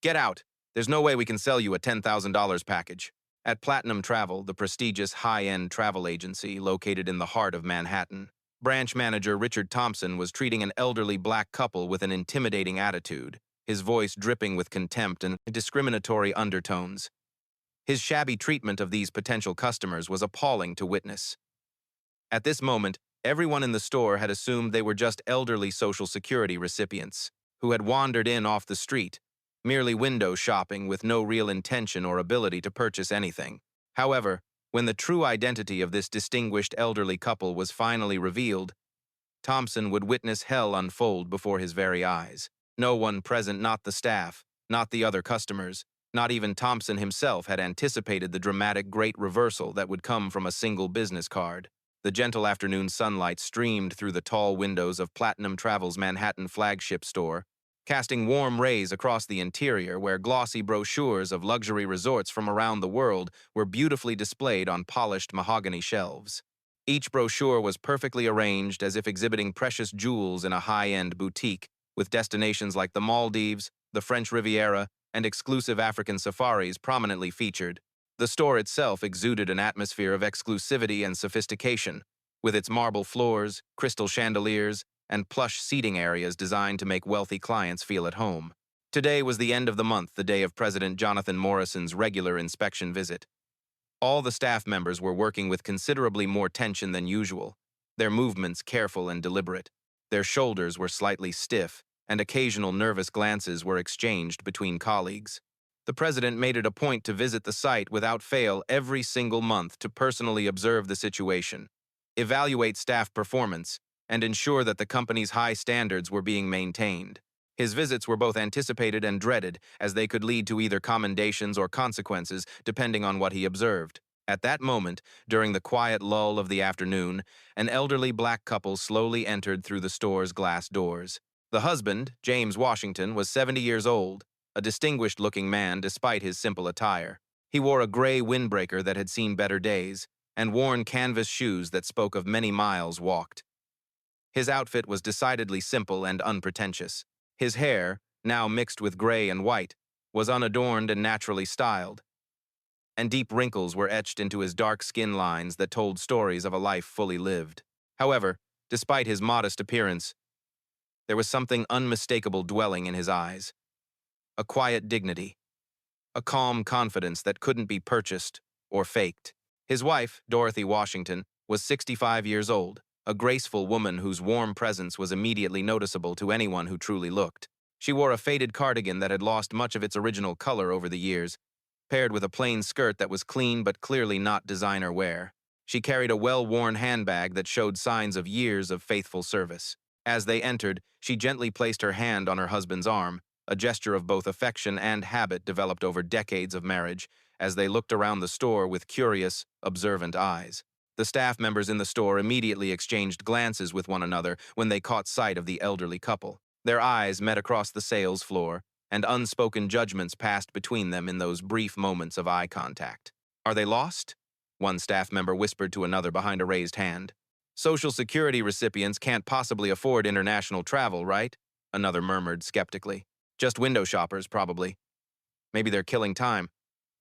Get out. There's no way we can sell you a $10,000 package. At Platinum Travel, the prestigious high-end travel agency located in the heart of Manhattan, branch manager Richard Thompson was treating an elderly black couple with an intimidating attitude, his voice dripping with contempt and discriminatory undertones. His shabby treatment of these potential customers was appalling to witness. At this moment, everyone in the store had assumed they were just elderly Social Security recipients who had wandered in off the street, merely window shopping with no real intention or ability to purchase anything. However, when the true identity of this distinguished elderly couple was finally revealed, Thompson would witness hell unfold before his very eyes. No one present, not the staff, not the other customers, not even Thompson himself, had anticipated the dramatic great reversal that would come from a single business card. The gentle afternoon sunlight streamed through the tall windows of Platinum Travel's Manhattan flagship store, casting warm rays across the interior where glossy brochures of luxury resorts from around the world were beautifully displayed on polished mahogany shelves. Each brochure was perfectly arranged as if exhibiting precious jewels in a high-end boutique, with destinations like the Maldives, the French Riviera, and exclusive African safaris prominently featured. The store itself exuded an atmosphere of exclusivity and sophistication, with its marble floors, crystal chandeliers, and plush seating areas designed to make wealthy clients feel at home. Today was the end of the month, the day of President Jonathan Morrison's regular inspection visit. All the staff members were working with considerably more tension than usual, their movements careful and deliberate. Their shoulders were slightly stiff, and occasional nervous glances were exchanged between colleagues. The president made it a point to visit the site without fail every single month to personally observe the situation, evaluate staff performance, and ensure that the company's high standards were being maintained. His visits were both anticipated and dreaded, as they could lead to either commendations or consequences, depending on what he observed. At that moment, during the quiet lull of the afternoon, an elderly black couple slowly entered through the store's glass doors. The husband, James Washington, was 70 years old, a distinguished-looking man despite his simple attire. He wore a gray windbreaker that had seen better days, and worn canvas shoes that spoke of many miles walked. His outfit was decidedly simple and unpretentious. His hair, now mixed with gray and white, was unadorned and naturally styled, and deep wrinkles were etched into his dark skin lines that told stories of a life fully lived. However, despite his modest appearance, there was something unmistakable dwelling in his eyes. A quiet dignity, a calm confidence that couldn't be purchased or faked. His wife, Dorothy Washington, was 65 years old, a graceful woman whose warm presence was immediately noticeable to anyone who truly looked. She wore a faded cardigan that had lost much of its original color over the years, paired with a plain skirt that was clean but clearly not designer wear. She carried a well-worn handbag that showed signs of years of faithful service. As they entered, she gently placed her hand on her husband's arm, a gesture of both affection and habit developed over decades of marriage, as they looked around the store with curious, observant eyes. The staff members in the store immediately exchanged glances with one another when they caught sight of the elderly couple. Their eyes met across the sales floor, and unspoken judgments passed between them in those brief moments of eye contact. "Are they lost?" one staff member whispered to another behind a raised hand. "Social Security recipients can't possibly afford international travel, right?" another murmured skeptically. "Just window shoppers, probably. Maybe they're killing time,"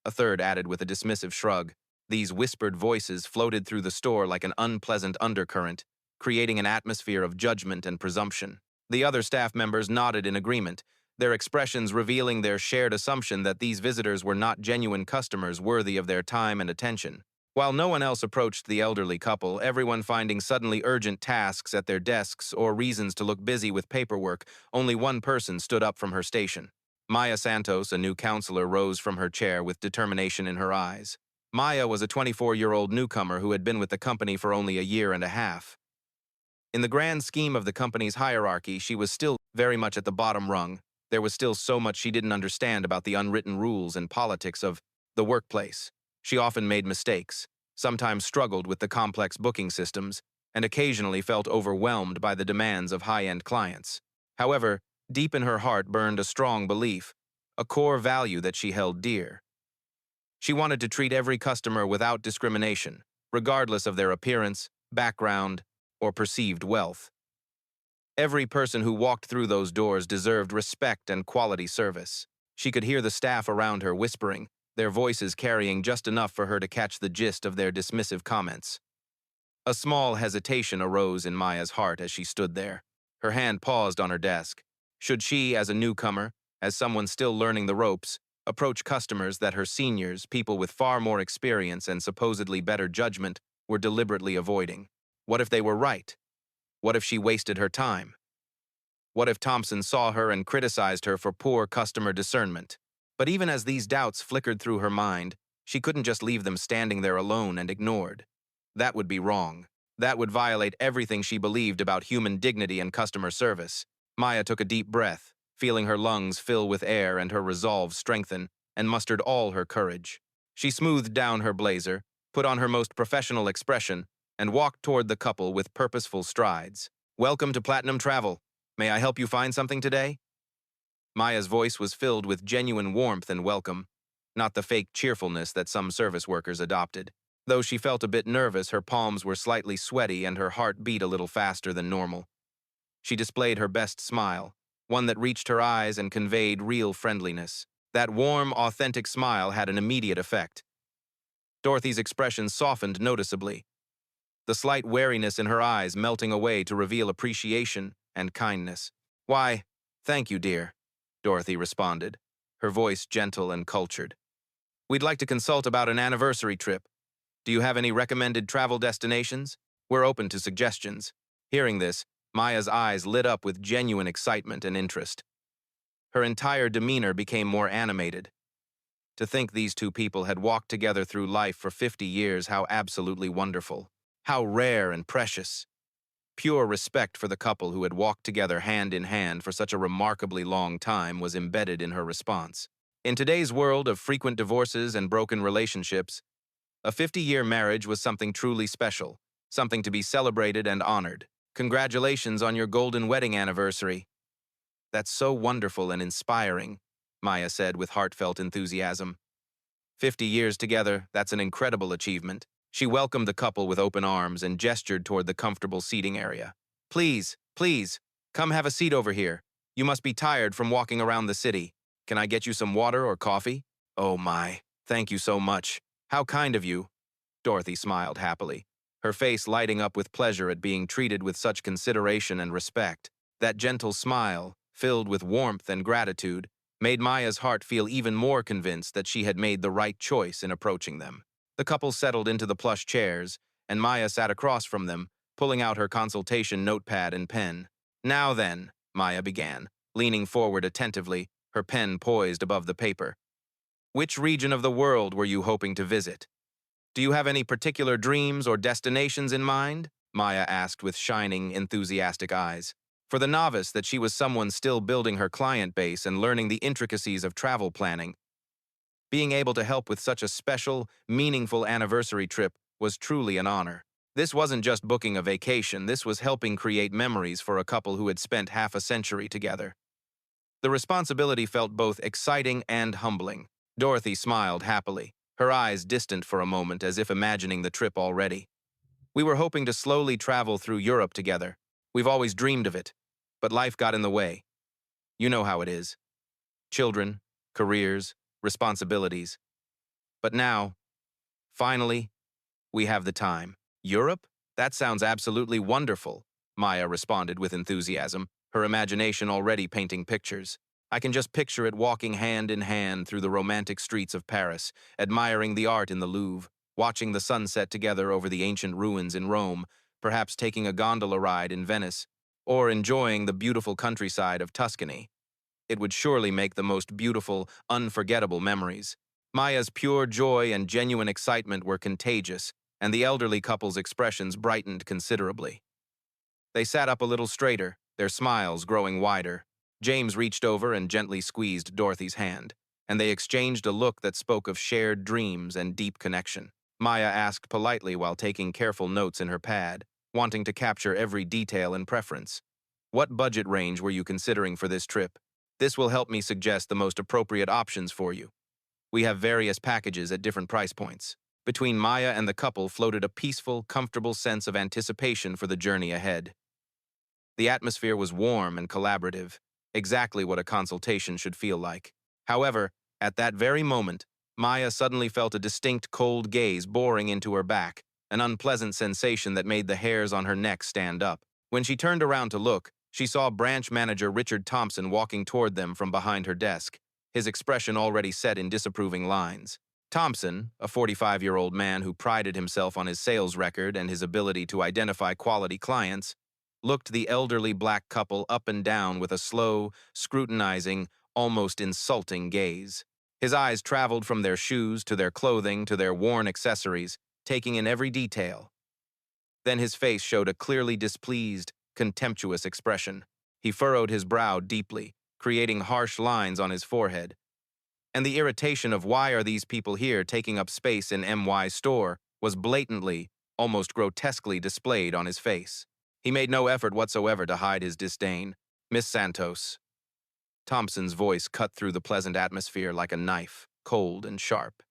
a third added with a dismissive shrug. These whispered voices floated through the store like an unpleasant undercurrent, creating an atmosphere of judgment and presumption. The other staff members nodded in agreement, their expressions revealing their shared assumption that these visitors were not genuine customers worthy of their time and attention. While no one else approached the elderly couple, everyone finding suddenly urgent tasks at their desks or reasons to look busy with paperwork, only one person stood up from her station. Maya Santos, a new counselor, rose from her chair with determination in her eyes. Maya was a 24-year-old newcomer who had been with the company for only a year and a half. In the grand scheme of the company's hierarchy, she was still very much at the bottom rung. There was still so much she didn't understand about the unwritten rules and politics of the workplace. She often made mistakes, sometimes struggled with the complex booking systems, and occasionally felt overwhelmed by the demands of high-end clients. However, deep in her heart burned a strong belief, a core value that she held dear. She wanted to treat every customer without discrimination, regardless of their appearance, background, or perceived wealth. Every person who walked through those doors deserved respect and quality service. She could hear the staff around her whispering, their voices carrying just enough for her to catch the gist of their dismissive comments. A small hesitation arose in Maya's heart as she stood there. Her hand paused on her desk. Should she, as a newcomer, as someone still learning the ropes, approach customers that her seniors, people with far more experience and supposedly better judgment, were deliberately avoiding? What if they were right? What if she wasted her time? What if Thompson saw her and criticized her for poor customer discernment? But even as these doubts flickered through her mind, she couldn't just leave them standing there alone and ignored. That would be wrong. That would violate everything she believed about human dignity and customer service. Maya took a deep breath, feeling her lungs fill with air and her resolve strengthen, and mustered all her courage. She smoothed down her blazer, put on her most professional expression, and walked toward the couple with purposeful strides. "Welcome to Platinum Travel. May I help you find something today?" Maya's voice was filled with genuine warmth and welcome, not the fake cheerfulness that some service workers adopted. Though she felt a bit nervous, her palms were slightly sweaty and her heart beat a little faster than normal. She displayed her best smile, one that reached her eyes and conveyed real friendliness. That warm, authentic smile had an immediate effect. Dorothy's expression softened noticeably, the slight wariness in her eyes melting away to reveal appreciation and kindness. "Why, thank you, dear," Dorothy responded, her voice gentle and cultured. "We'd like to consult about an anniversary trip. Do you have any recommended travel destinations? We're open to suggestions." Hearing this, Maya's eyes lit up with genuine excitement and interest. Her entire demeanor became more animated. To think these two people had walked together through life for 50 years, how absolutely wonderful. How rare and precious. Pure respect for the couple who had walked together hand in hand for such a remarkably long time was embedded in her response. In today's world of frequent divorces and broken relationships, a 50-year marriage was something truly special, something to be celebrated and honored. "Congratulations on your golden wedding anniversary." "That's so wonderful and inspiring," Maya said with heartfelt enthusiasm. 50 years together, that's an incredible achievement. She welcomed the couple with open arms and gestured toward the comfortable seating area. Please, come have a seat over here. You must be tired from walking around the city. Can I get you some water or coffee?" "Oh my, thank you so much. How kind of you." Dorothy smiled happily, her face lighting up with pleasure at being treated with such consideration and respect. That gentle smile, filled with warmth and gratitude, made Maya's heart feel even more convinced that she had made the right choice in approaching them. The couple settled into the plush chairs, and Maya sat across from them, pulling out her consultation notepad and pen. "Now then," Maya began, leaning forward attentively, her pen poised above the paper. "Which region of the world were you hoping to visit? Do you have any particular dreams or destinations in mind?" Maya asked with shining, enthusiastic eyes. For the novice that she was someone still building her client base and learning the intricacies of travel planning, being able to help with such a special, meaningful anniversary trip was truly an honor. This wasn't just booking a vacation, this was helping create memories for a couple who had spent half a century together. The responsibility felt both exciting and humbling. Dorothy smiled happily, her eyes distant for a moment as if imagining the trip already. "We were hoping to slowly travel through Europe together. We've always dreamed of it, but life got in the way. You know how it is. Children, careers, responsibilities. But now, finally, we have the time." "Europe? That sounds absolutely wonderful," Maya responded with enthusiasm, her imagination already painting pictures. "I can just picture it walking hand in hand through the romantic streets of Paris, admiring the art in the Louvre, watching the sunset together over the ancient ruins in Rome, perhaps taking a gondola ride in Venice, or enjoying the beautiful countryside of Tuscany. It would surely make the most beautiful, unforgettable memories." Maya's pure joy and genuine excitement were contagious, and the elderly couple's expressions brightened considerably. They sat up a little straighter, their smiles growing wider. James reached over and gently squeezed Dorothy's hand, and they exchanged a look that spoke of shared dreams and deep connection. Maya asked politely while taking careful notes in her pad, wanting to capture every detail and preference. "What budget range were you considering for this trip? This will help me suggest the most appropriate options for you. We have various packages at different price points." Between Maya and the couple floated a peaceful, comfortable sense of anticipation for the journey ahead. The atmosphere was warm and collaborative, exactly what a consultation should feel like. However, at that very moment, Maya suddenly felt a distinct cold gaze boring into her back, an unpleasant sensation that made the hairs on her neck stand up. When she turned around to look, she saw branch manager Richard Thompson walking toward them from behind her desk, his expression already set in disapproving lines. Thompson, a 45-year-old man who prided himself on his sales record and his ability to identify quality clients, looked the elderly black couple up and down with a slow, scrutinizing, almost insulting gaze. His eyes traveled from their shoes to their clothing to their worn accessories, taking in every detail. Then his face showed a clearly displeased, contemptuous expression. He furrowed his brow deeply, creating harsh lines on his forehead. And the irritation of why are these people here taking up space in MY's store was blatantly, almost grotesquely displayed on his face. He made no effort whatsoever to hide his disdain. "Miss Santos." Thompson's voice cut through the pleasant atmosphere like a knife, cold and sharp.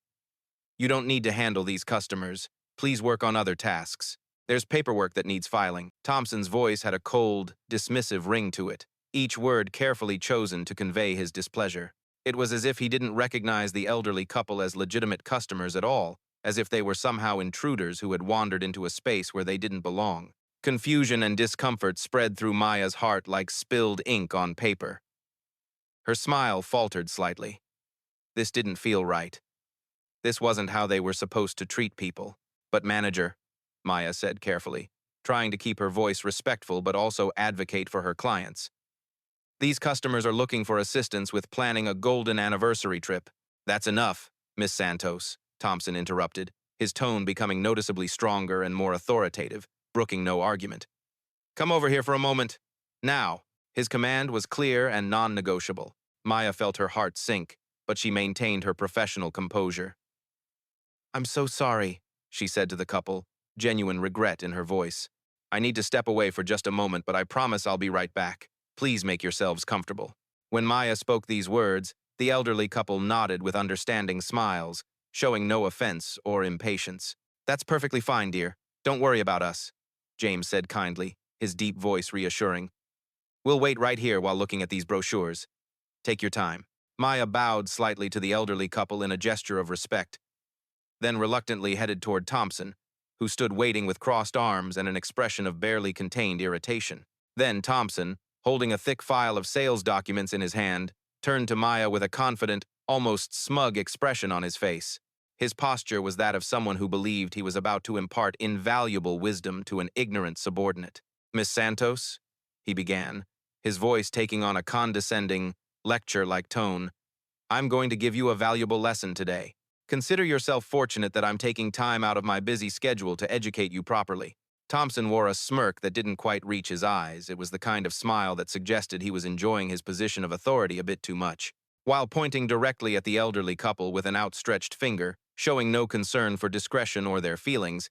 "You don't need to handle these customers. Please work on other tasks. There's paperwork that needs filing." Thompson's voice had a cold, dismissive ring to it, each word carefully chosen to convey his displeasure. It was as if he didn't recognize the elderly couple as legitimate customers at all, as if they were somehow intruders who had wandered into a space where they didn't belong. Confusion and discomfort spread through Maya's heart like spilled ink on paper. Her smile faltered slightly. This didn't feel right. This wasn't how they were supposed to treat people. "But manager," Maya said carefully, trying to keep her voice respectful but also advocate for her clients. "These customers are looking for assistance with planning a golden anniversary trip." "That's enough, Miss Santos," Thompson interrupted, his tone becoming noticeably stronger and more authoritative, brooking no argument. "Come over here for a moment. Now." His command was clear and non-negotiable. Maya felt her heart sink, but she maintained her professional composure. "I'm so sorry," she said to the couple, genuine regret in her voice. "I need to step away for just a moment, but I promise I'll be right back. Please make yourselves comfortable." When Maya spoke these words, the elderly couple nodded with understanding smiles, showing no offense or impatience. "That's perfectly fine, dear. Don't worry about us," James said kindly, his deep voice reassuring. "We'll wait right here while looking at these brochures. Take your time." Maya bowed slightly to the elderly couple in a gesture of respect, then reluctantly headed toward Thompson, who stood waiting with crossed arms and an expression of barely contained irritation. Then Thompson, holding a thick file of sales documents in his hand, turned to Maya with a confident, almost smug expression on his face. His posture was that of someone who believed he was about to impart invaluable wisdom to an ignorant subordinate. "Miss Santos," he began, his voice taking on a condescending, lecture-like tone, "I'm going to give you a valuable lesson today. Consider yourself fortunate that I'm taking time out of my busy schedule to educate you properly." Thompson wore a smirk that didn't quite reach his eyes. It was the kind of smile that suggested he was enjoying his position of authority a bit too much. While pointing directly at the elderly couple with an outstretched finger, showing no concern for discretion or their feelings,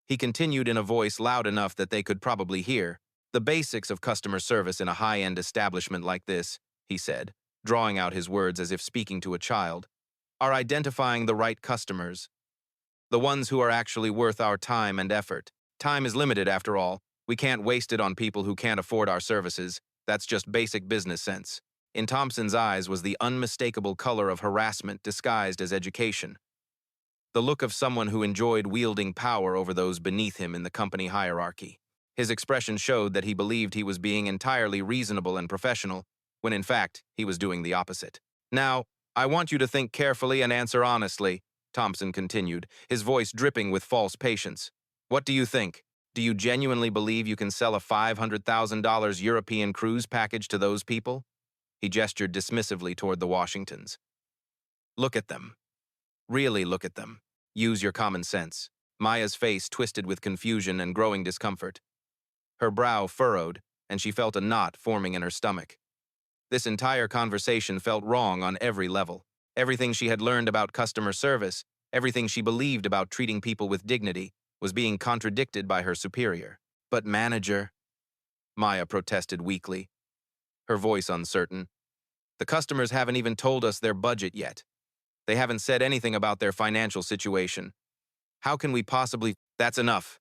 he continued in a voice loud enough that they could probably hear. "The basics of customer service in a high-end establishment like this," he said, drawing out his words as if speaking to a child, "are identifying the right customers, the ones who are actually worth our time and effort. Time is limited, after all. We can't waste it on people who can't afford our services. That's just basic business sense." In Thompson's eyes was the unmistakable color of harassment disguised as education, the look of someone who enjoyed wielding power over those beneath him in the company hierarchy. His expression showed that he believed he was being entirely reasonable and professional, when in fact he was doing the opposite. "Now, I want you to think carefully and answer honestly," Thompson continued, his voice dripping with false patience. "What do you think? Do you genuinely believe you can sell a $500,000 European cruise package to those people?" He gestured dismissively toward the Washingtons. "Look at them. Really look at them. Use your common sense." Maya's face twisted with confusion and growing discomfort. Her brow furrowed, and she felt a knot forming in her stomach. This entire conversation felt wrong on every level. Everything she had learned about customer service, everything she believed about treating people with dignity, was being contradicted by her superior. "But manager," Maya protested weakly, her voice uncertain, "the customers haven't even told us their budget yet. They haven't said anything about their financial situation. How can we possibly—" "That's enough,"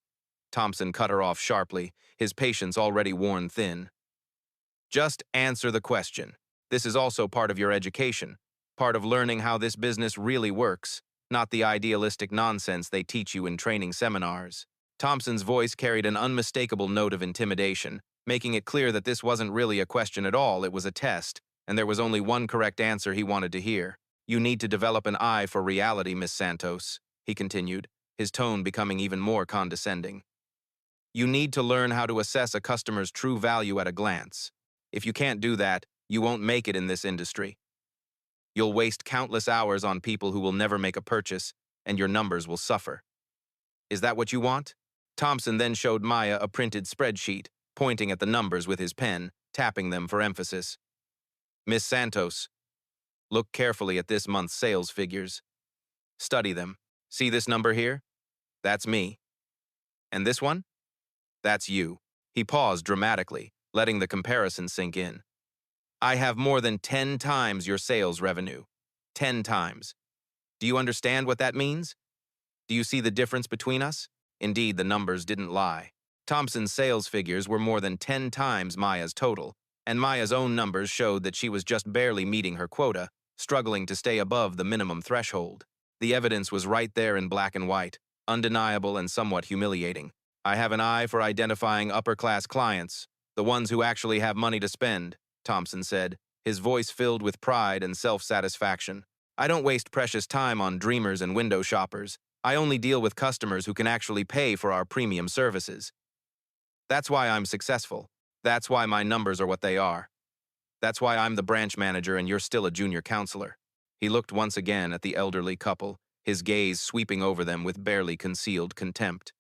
Thompson cut her off sharply, his patience already worn thin. "Just answer the question. This is also part of your education. part of learning how this business really works, not the idealistic nonsense they teach you in training seminars. Thompson's voice carried an unmistakable note of intimidation, making it clear that this wasn't really a question at all, it was a test, and there was only one correct answer he wanted to hear. "You need to develop an eye for reality, Miss Santos," he continued, his tone becoming even more condescending. "You need to learn how to assess a customer's true value at a glance. If you can't do that, you won't make it in this industry. You'll waste countless hours on people who will never make a purchase, and your numbers will suffer. Is that what you want?" Thompson then showed Maya a printed spreadsheet, pointing at the numbers with his pen, tapping them for emphasis. "Miss Santos, look carefully at this month's sales figures. Study them. See this number here? That's me. And this one? That's you." He paused dramatically, letting the comparison sink in. "I have more than 10 times your sales revenue. 10 times. Do you understand what that means? Do you see the difference between us?" Indeed, the numbers didn't lie. Thompson's sales figures were more than 10 times Maya's total, and Maya's own numbers showed that she was just barely meeting her quota, struggling to stay above the minimum threshold. The evidence was right there in black and white, undeniable and somewhat humiliating. "I have an eye for identifying upper-class clients, the ones who actually have money to spend," Thompson said, his voice filled with pride and self-satisfaction. "I don't waste precious time on dreamers and window shoppers. I only deal with customers who can actually pay for our premium services. That's why I'm successful. That's why my numbers are what they are. That's why I'm the branch manager and you're still a junior counselor." He looked once again at the elderly couple, his gaze sweeping over them with barely concealed contempt.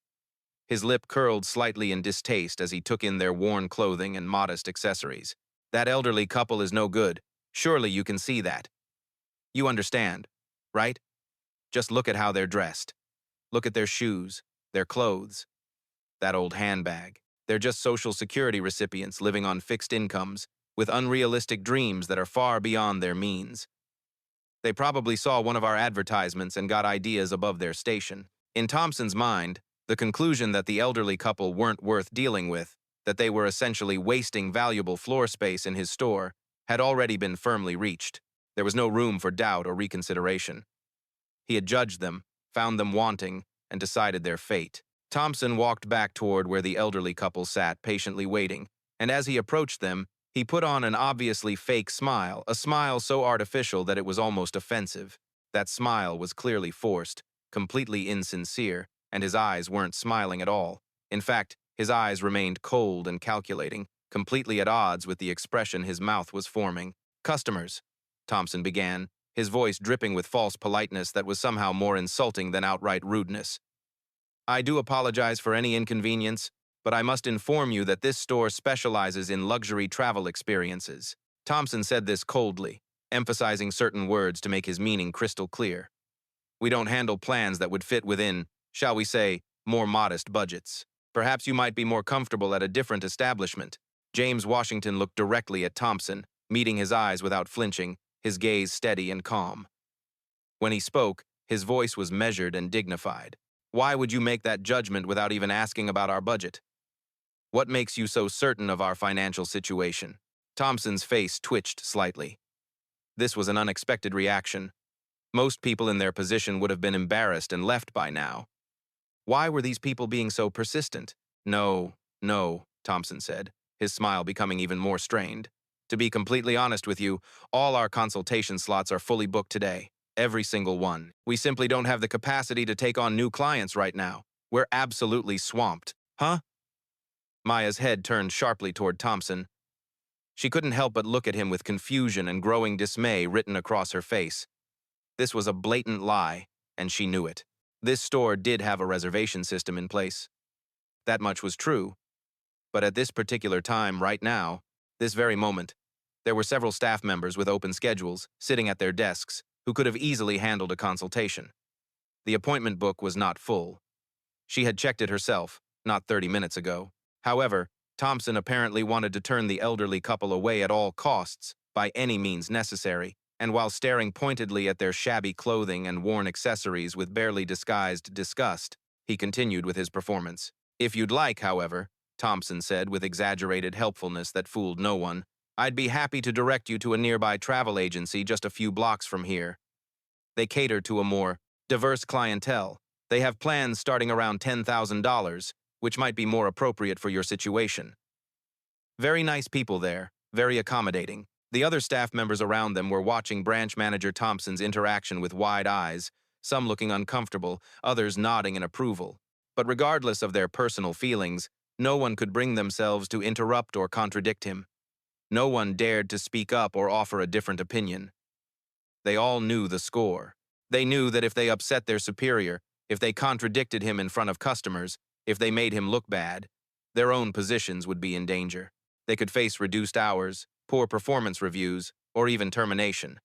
His lip curled slightly in distaste as he took in their worn clothing and modest accessories. "That elderly couple is no good. Surely you can see that. You understand, right? Just look at how they're dressed. Look at their shoes, their clothes, that old handbag. They're just Social Security recipients living on fixed incomes, with unrealistic dreams that are far beyond their means. They probably saw one of our advertisements and got ideas above their station." In Thompson's mind, the conclusion that the elderly couple weren't worth dealing with, that they were essentially wasting valuable floor space in his store, had already been firmly reached. There was no room for doubt or reconsideration. He had judged them, found them wanting, and decided their fate. Thompson walked back toward where the elderly couple sat, patiently waiting, and as he approached them, he put on an obviously fake smile, a smile so artificial that it was almost offensive. That smile was clearly forced, completely insincere, and his eyes weren't smiling at all. In fact, his eyes remained cold and calculating, completely at odds with the expression his mouth was forming. "Customers," Thompson began, his voice dripping with false politeness that was somehow more insulting than outright rudeness. "I do apologize for any inconvenience, but I must inform you that this store specializes in luxury travel experiences." Thompson said this coldly, emphasizing certain words to make his meaning crystal clear. "We don't handle plans that would fit within, shall we say, more modest budgets. Perhaps you might be more comfortable at a different establishment." James Washington looked directly at Thompson, meeting his eyes without flinching, his gaze steady and calm. When he spoke, his voice was measured and dignified. "Why would you make that judgment without even asking about our budget? What makes you so certain of our financial situation?" Thompson's face twitched slightly. This was an unexpected reaction. Most people in their position would have been embarrassed and left by now. Why were these people being so persistent? "No, no," Thompson said, his smile becoming even more strained. "To be completely honest with you, all our consultation slots are fully booked today. Every single one. We simply don't have the capacity to take on new clients right now. We're absolutely swamped." "Huh?" Maya's head turned sharply toward Thompson. She couldn't help but look at him with confusion and growing dismay written across her face. This was a blatant lie, and she knew it. This store did have a reservation system in place. That much was true. But at this particular time, right now, this very moment, there were several staff members with open schedules, sitting at their desks, who could have easily handled a consultation. The appointment book was not full. She had checked it herself, not 30 minutes ago. However, Thompson apparently wanted to turn the elderly couple away at all costs, by any means necessary, and while staring pointedly at their shabby clothing and worn accessories with barely disguised disgust, he continued with his performance. "If you'd like, however," Thompson said with exaggerated helpfulness that fooled no one, I'd be happy to direct you to a nearby travel agency just a few blocks from here. They cater to a more diverse clientele. They have plans starting around $10,000, which might be more appropriate for your situation. Very nice people there, very accommodating. The other staff members around them were watching Branch Manager Thompson's interaction with wide eyes, some looking uncomfortable, others nodding in approval. But regardless of their personal feelings, no one could bring themselves to interrupt or contradict him. No one dared to speak up or offer a different opinion. They all knew the score. They knew that if they upset their superior, if they contradicted him in front of customers, if they made him look bad, their own positions would be in danger. They could face reduced hours, poor performance reviews, or even termination.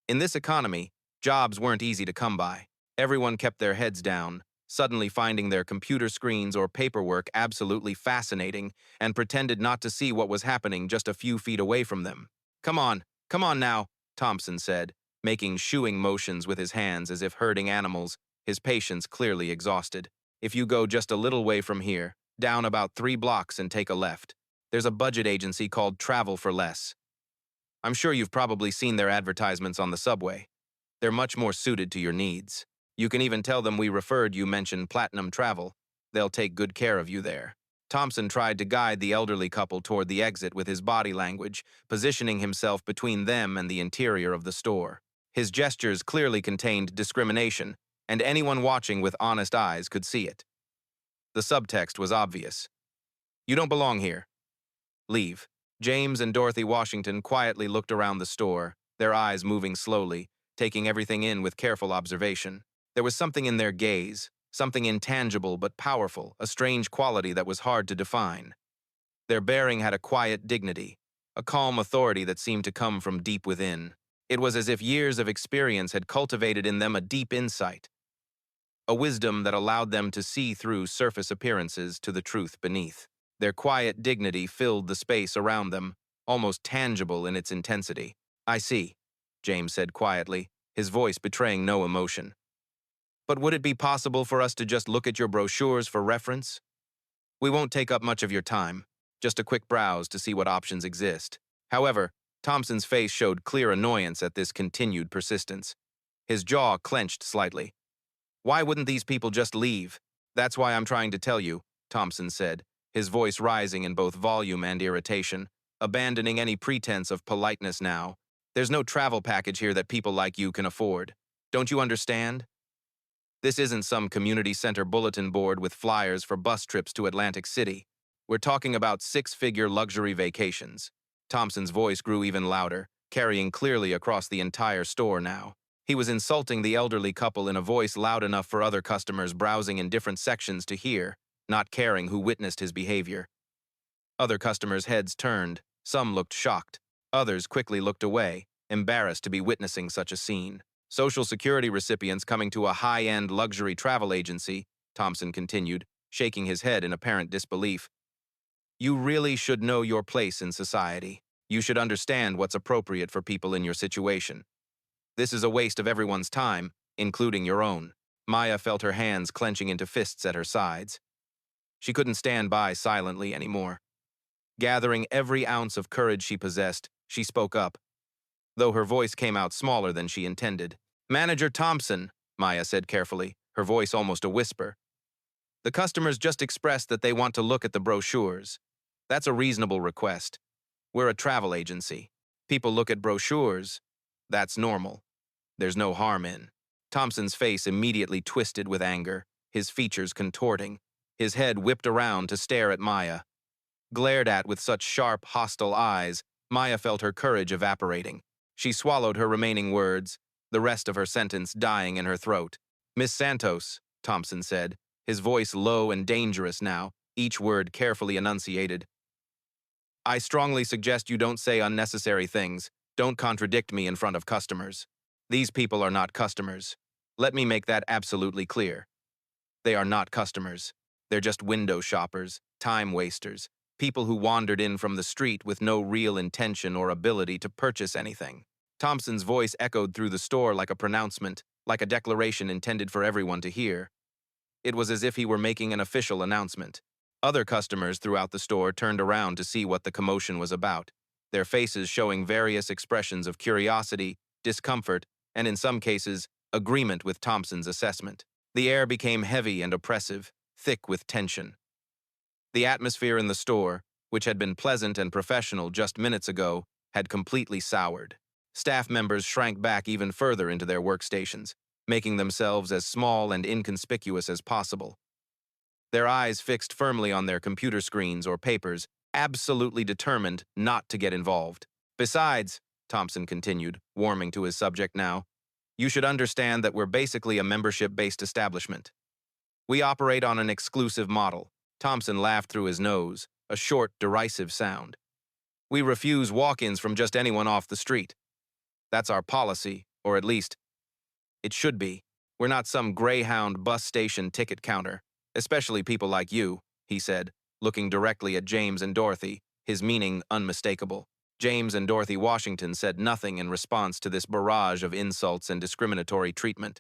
In this economy, jobs weren't easy to come by. Everyone kept their heads down, suddenly finding their computer screens or paperwork absolutely fascinating, and pretended not to see what was happening just a few feet away from them. Come on now, Thompson said, making shooing motions with his hands as if herding animals, his patience clearly exhausted. If you go just a little way from here, down about 3 blocks and take a left, there's a budget agency called Travel for Less. I'm sure you've probably seen their advertisements on the subway. They're much more suited to your needs. You can even tell them we referred you mentioned Platinum Travel. They'll take good care of you there. Thompson tried to guide the elderly couple toward the exit with his body language, positioning himself between them and the interior of the store. His gestures clearly contained discrimination, and anyone watching with honest eyes could see it. The subtext was obvious. You don't belong here. Leave. James and Dorothy Washington quietly looked around the store, their eyes moving slowly, taking everything in with careful observation. There was something in their gaze, something intangible but powerful, a strange quality that was hard to define. Their bearing had a quiet dignity, a calm authority that seemed to come from deep within. It was as if years of experience had cultivated in them a deep insight, a wisdom that allowed them to see through surface appearances to the truth beneath. Their quiet dignity filled the space around them, almost tangible in its intensity. I see, James said quietly, his voice betraying no emotion. But would it be possible for us to just look at your brochures for reference? We won't take up much of your time, just a quick browse to see what options exist. However, Thompson's face showed clear annoyance at this continued persistence. His jaw clenched slightly. Why wouldn't these people just leave? That's why I'm trying to tell you, Thompson said, his voice rising in both volume and irritation, abandoning any pretense of politeness now. There's no travel package here that people like you can afford. Don't you understand? This isn't some community center bulletin board with flyers for bus trips to Atlantic City. We're talking about 6-figure luxury vacations. Thompson's voice grew even louder, carrying clearly across the entire store now. He was insulting the elderly couple in a voice loud enough for other customers browsing in different sections to hear, not caring who witnessed his behavior. Other customers' heads turned, some looked shocked, others quickly looked away, embarrassed to be witnessing such a scene. Social Security recipients coming to a high-end luxury travel agency, Thompson continued, shaking his head in apparent disbelief. You really should know your place in society. You should understand what's appropriate for people in your situation. This is a waste of everyone's time, including your own. Maya felt her hands clenching into fists at her sides. She couldn't stand by silently anymore. Gathering every ounce of courage she possessed, she spoke up, though her voice came out smaller than she intended. Manager Thompson, Maya said carefully, her voice almost a whisper. The customers just expressed that they want to look at the brochures. That's a reasonable request. We're a travel agency. People look at brochures. That's normal. There's no harm in. Thompson's face immediately twisted with anger, his features contorting. His head whipped around to stare at Maya. Glared at with such sharp, hostile eyes, Maya felt her courage evaporating. She swallowed her remaining words, the rest of her sentence dying in her throat. Miss Santos, Thompson said, his voice low and dangerous now, each word carefully enunciated. I strongly suggest you don't say unnecessary things. Don't contradict me in front of customers. These people are not customers. Let me make that absolutely clear. They are not customers. They're just window shoppers, time wasters, people who wandered in from the street with no real intention or ability to purchase anything. Thompson's voice echoed through the store like a pronouncement, like a declaration intended for everyone to hear. It was as if he were making an official announcement. Other customers throughout the store turned around to see what the commotion was about. their faces showing various expressions of curiosity, discomfort, and in some cases, agreement with Thompson's assessment. The air became heavy and oppressive, thick with tension. The atmosphere in the store, which had been pleasant and professional just minutes ago, had completely soured. Staff members shrank back even further into their workstations, making themselves as small and inconspicuous as possible. Their eyes fixed firmly on their computer screens or papers, absolutely determined not to get involved. Besides, Thompson continued, warming to his subject now, you should understand that we're basically a membership-based establishment. We operate on an exclusive model. Thompson laughed through his nose, a short, derisive sound. We refuse walk-ins from just anyone off the street. That's our policy, or at least, it should be. We're not some Greyhound bus station ticket counter, especially people like you, he said, looking directly at James and Dorothy, his meaning unmistakable. James and Dorothy Washington said nothing in response to this barrage of insults and discriminatory treatment.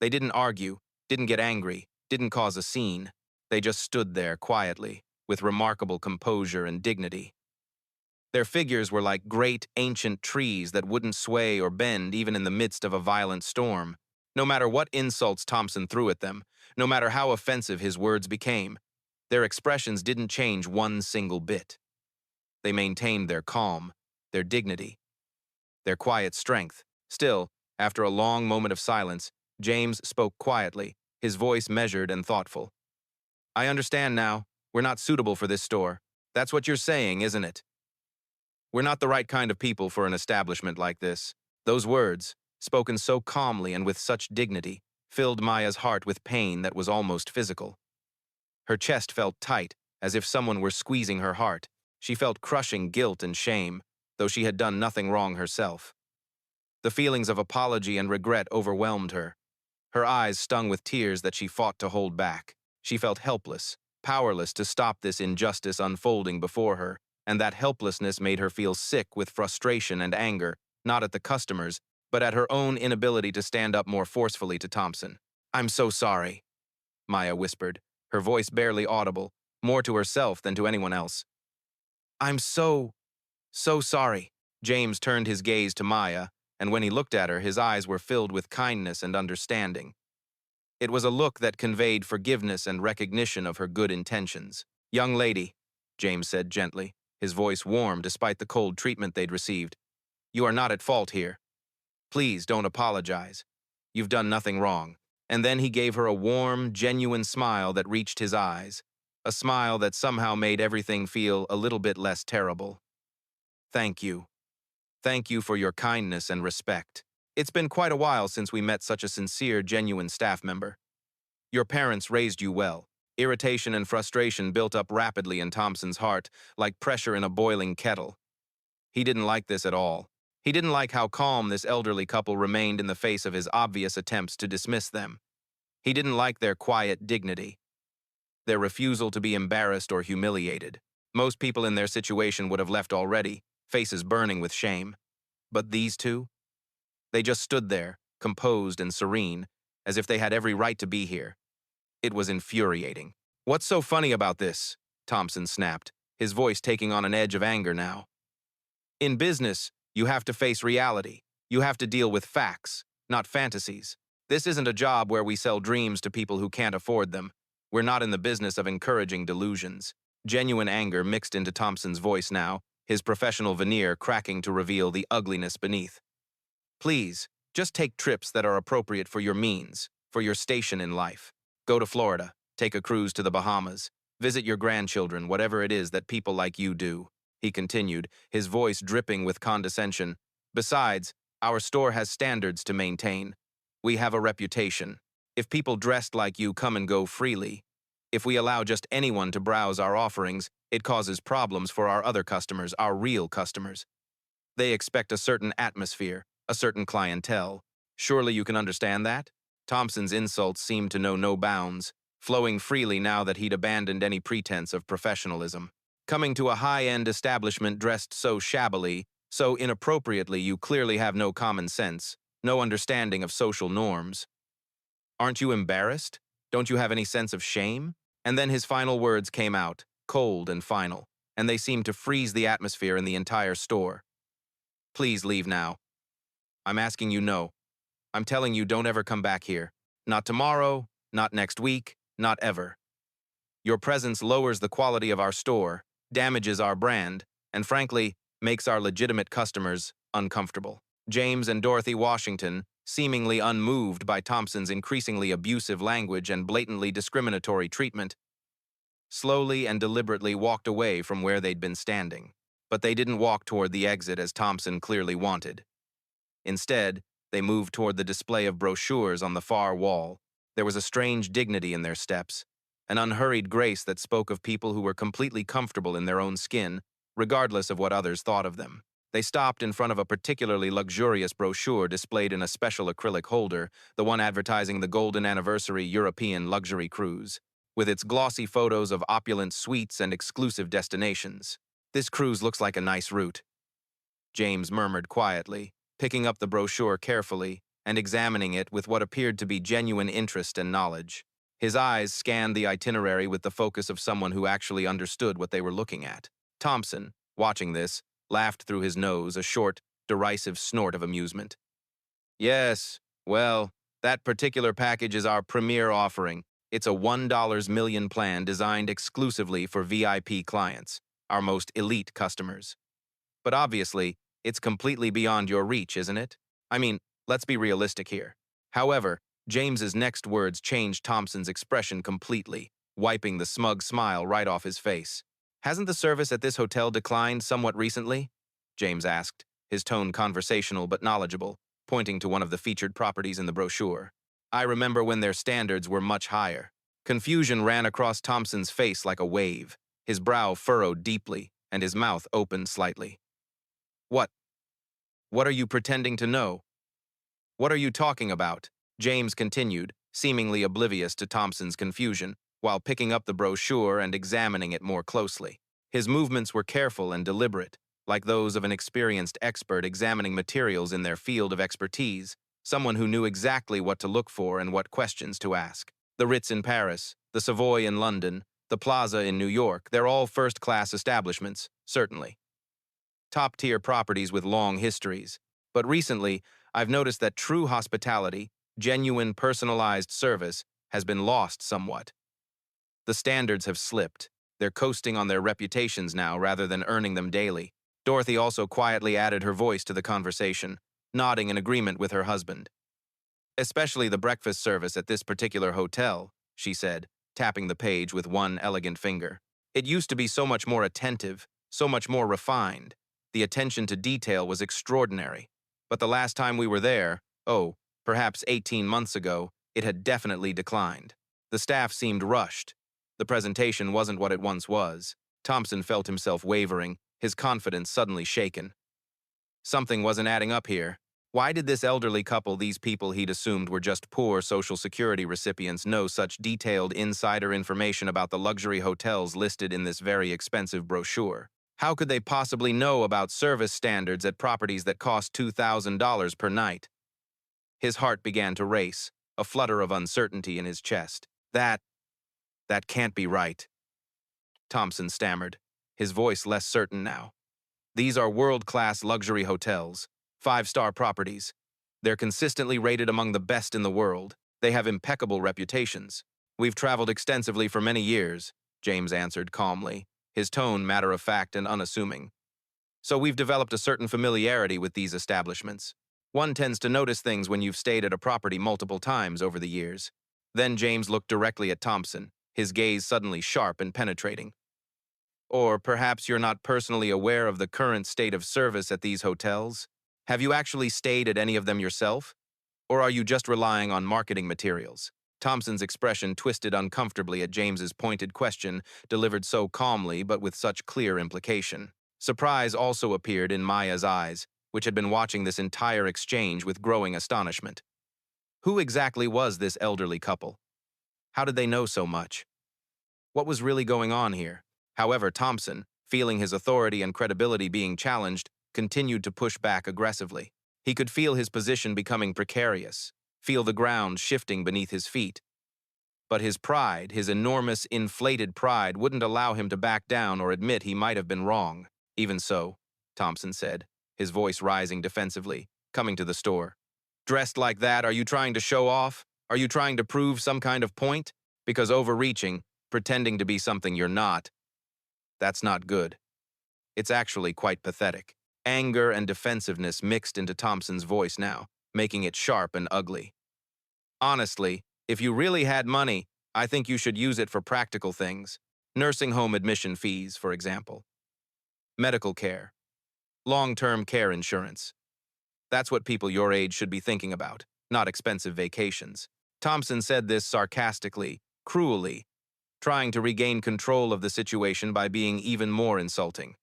They didn't argue, didn't get angry, didn't cause a scene. They just stood there quietly, with remarkable composure and dignity. Their figures were like great, ancient trees that wouldn't sway or bend even in the midst of a violent storm. No matter what insults Thompson threw at them, no matter how offensive his words became, their expressions didn't change one single bit. They maintained their calm, their dignity, their quiet strength. Still, after a long moment of silence, James spoke quietly, his voice measured and thoughtful. I understand now. We're not suitable for this store. That's what you're saying, isn't it? We're not the right kind of people for an establishment like this. Those words, spoken so calmly and with such dignity, filled Maya's heart with pain that was almost physical. Her chest felt tight, as if someone were squeezing her heart. She felt crushing guilt and shame, though she had done nothing wrong herself. The feelings of apology and regret overwhelmed her. Her eyes stung with tears that she fought to hold back. She felt helpless, powerless to stop this injustice unfolding before her, and that helplessness made her feel sick with frustration and anger, not at the customers, but at her own inability to stand up more forcefully to Thompson. I'm so sorry, Maya whispered, her voice barely audible, more to herself than to anyone else. I'm so sorry. James turned his gaze to Maya, and when he looked at her, his eyes were filled with kindness and understanding. It was a look that conveyed forgiveness and recognition of her good intentions. Young lady, James said gently, his voice warm despite the cold treatment they'd received. You are not at fault here. Please don't apologize. You've done nothing wrong. And then he gave her a warm, genuine smile that reached his eyes, a smile that somehow made everything feel a little bit less terrible. Thank you. Thank you for your kindness and respect. It's been quite a while since we met such a sincere, genuine staff member. Your parents raised you well. Irritation and frustration built up rapidly in Thompson's heart, like pressure in a boiling kettle. He didn't like this at all. He didn't like how calm this elderly couple remained in the face of his obvious attempts to dismiss them. He didn't like their quiet dignity, their refusal to be embarrassed or humiliated. Most people in their situation would have left already, faces burning with shame. But these two? They just stood there, composed and serene, as if they had every right to be here. It was infuriating. What's so funny about this? Thompson snapped, his voice taking on an edge of anger now. In business, you have to face reality. You have to deal with facts, not fantasies. This isn't a job where we sell dreams to people who can't afford them. We're not in the business of encouraging delusions. Genuine anger mixed into Thompson's voice now, his professional veneer cracking to reveal the ugliness beneath. Please, just take trips that are appropriate for your means, for your station in life. Go to Florida, take a cruise to the Bahamas, visit your grandchildren, whatever it is that people like you do, he continued, his voice dripping with condescension. Besides, our store has standards to maintain. We have a reputation. If people dressed like you come and go freely, if we allow just anyone to browse our offerings, it causes problems for our other customers, our real customers. They expect a certain atmosphere, a certain clientele. Surely you can understand that? Thompson's insults seemed to know no bounds, flowing freely now that he'd abandoned any pretense of professionalism. Coming to a high-end establishment dressed so shabbily, so inappropriately, you clearly have no common sense, no understanding of social norms. Aren't you embarrassed? Don't you have any sense of shame? And then his final words came out, cold and final. and they seemed to freeze the atmosphere in the entire store. Please leave now. I'm asking you no. I'm telling you don't ever come back here. Not tomorrow, not next week, not ever. Your presence lowers the quality of our store, damages our brand, and frankly, makes our legitimate customers uncomfortable. James and Dorothy Washington, seemingly unmoved by Thompson's increasingly abusive language and blatantly discriminatory treatment, slowly and deliberately walked away from where they'd been standing. But they didn't walk toward the exit as Thompson clearly wanted. Instead, they moved toward the display of brochures on the far wall. There was a strange dignity in their steps, an unhurried grace that spoke of people who were completely comfortable in their own skin, regardless of what others thought of them. They stopped in front of a particularly luxurious brochure displayed in a special acrylic holder, the one advertising the Golden Anniversary European Luxury Cruise, with its glossy photos of opulent suites and exclusive destinations. This cruise looks like a nice route, James murmured quietly, picking up the brochure carefully and examining it with what appeared to be genuine interest and knowledge. His eyes scanned the itinerary with the focus of someone who actually understood what they were looking at. Thompson, watching this, laughed through his nose, a short, derisive snort of amusement. Yes, well, that particular package is our premier offering. It's a $1 million plan designed exclusively for VIP clients, our most elite customers. But obviously, it's completely beyond your reach, isn't it? I mean, let's be realistic here. However, James's next words changed Thompson's expression completely, wiping the smug smile right off his face. Hasn't the service at this hotel declined somewhat recently? James asked, his tone conversational but knowledgeable, pointing to one of the featured properties in the brochure. I remember when their standards were much higher. Confusion ran across Thompson's face like a wave. His brow furrowed deeply, and his mouth opened slightly. What? What are you pretending to know? What are you talking about? James continued, seemingly oblivious to Thompson's confusion, while picking up the brochure and examining it more closely. His movements were careful and deliberate, like those of an experienced expert examining materials in their field of expertise, someone who knew exactly what to look for and what questions to ask. The Ritz in Paris, the Savoy in London, the Plaza in New York, they're all first-class establishments, certainly. Top-tier properties with long histories. But recently, I've noticed that true hospitality, genuine personalized service, has been lost somewhat. The standards have slipped. They're coasting on their reputations now rather than earning them daily. Dorothy also quietly added her voice to the conversation, nodding in agreement with her husband. Especially the breakfast service at this particular hotel, she said, tapping the page with one elegant finger. It used to be so much more attentive, so much more refined. The attention to detail was extraordinary. But the last time we were there, perhaps 18 months ago, it had definitely declined. The staff seemed rushed. The presentation wasn't what it once was. Thompson felt himself wavering, his confidence suddenly shaken. Something wasn't adding up here. Why did this elderly couple, these people he'd assumed were just poor Social Security recipients, know such detailed insider information about the luxury hotels listed in this very expensive brochure? How could they possibly know about service standards at properties that cost $2,000 per night? His heart began to race, a flutter of uncertainty in his chest. That can't be right, Thompson stammered, his voice less certain now. These are world-class luxury hotels, 5-star properties. They're consistently rated among the best in the world. They have impeccable reputations. We've traveled extensively for many years, James answered calmly, his tone matter-of-fact and unassuming. So we've developed a certain familiarity with these establishments. One tends to notice things when you've stayed at a property multiple times over the years. Then James looked directly at Thompson, his gaze suddenly sharp and penetrating. Or perhaps you're not personally aware of the current state of service at these hotels? Have you actually stayed at any of them yourself? Or are you just relying on marketing materials? Thompson's expression twisted uncomfortably at James's pointed question, delivered so calmly but with such clear implication. Surprise also appeared in Maya's eyes, which had been watching this entire exchange with growing astonishment. Who exactly was this elderly couple? How did they know so much? What was really going on here? However, Thompson, feeling his authority and credibility being challenged, continued to push back aggressively. He could feel his position becoming precarious, feel the ground shifting beneath his feet. But his pride, his enormous, inflated pride, wouldn't allow him to back down or admit he might have been wrong. Even so, Thompson said, his voice rising defensively, coming to the store. Dressed like that, are you trying to show off? Are you trying to prove some kind of point? Because overreaching, pretending to be something you're not, that's not good. It's actually quite pathetic. Anger and defensiveness mixed into Thompson's voice now, making it sharp and ugly. Honestly, if you really had money, I think you should use it for practical things. Nursing home admission fees, for example. Medical care. Long-term care insurance. That's what people your age should be thinking about, not expensive vacations. Thompson said this sarcastically, cruelly, trying to regain control of the situation by being even more insulting.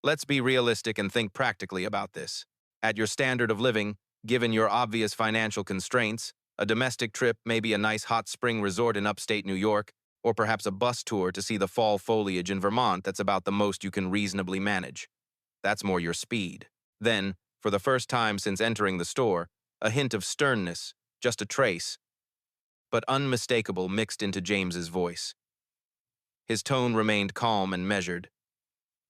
Let's be realistic and think practically about this. At your standard of living, given your obvious financial constraints, a domestic trip, maybe a nice hot spring resort in upstate New York, or perhaps a bus tour to see the fall foliage in Vermont, that's about the most you can reasonably manage. That's more your speed. Then, for the first time since entering the store, a hint of sternness, just a trace, but unmistakable, mixed into James's voice. His tone remained calm and measured,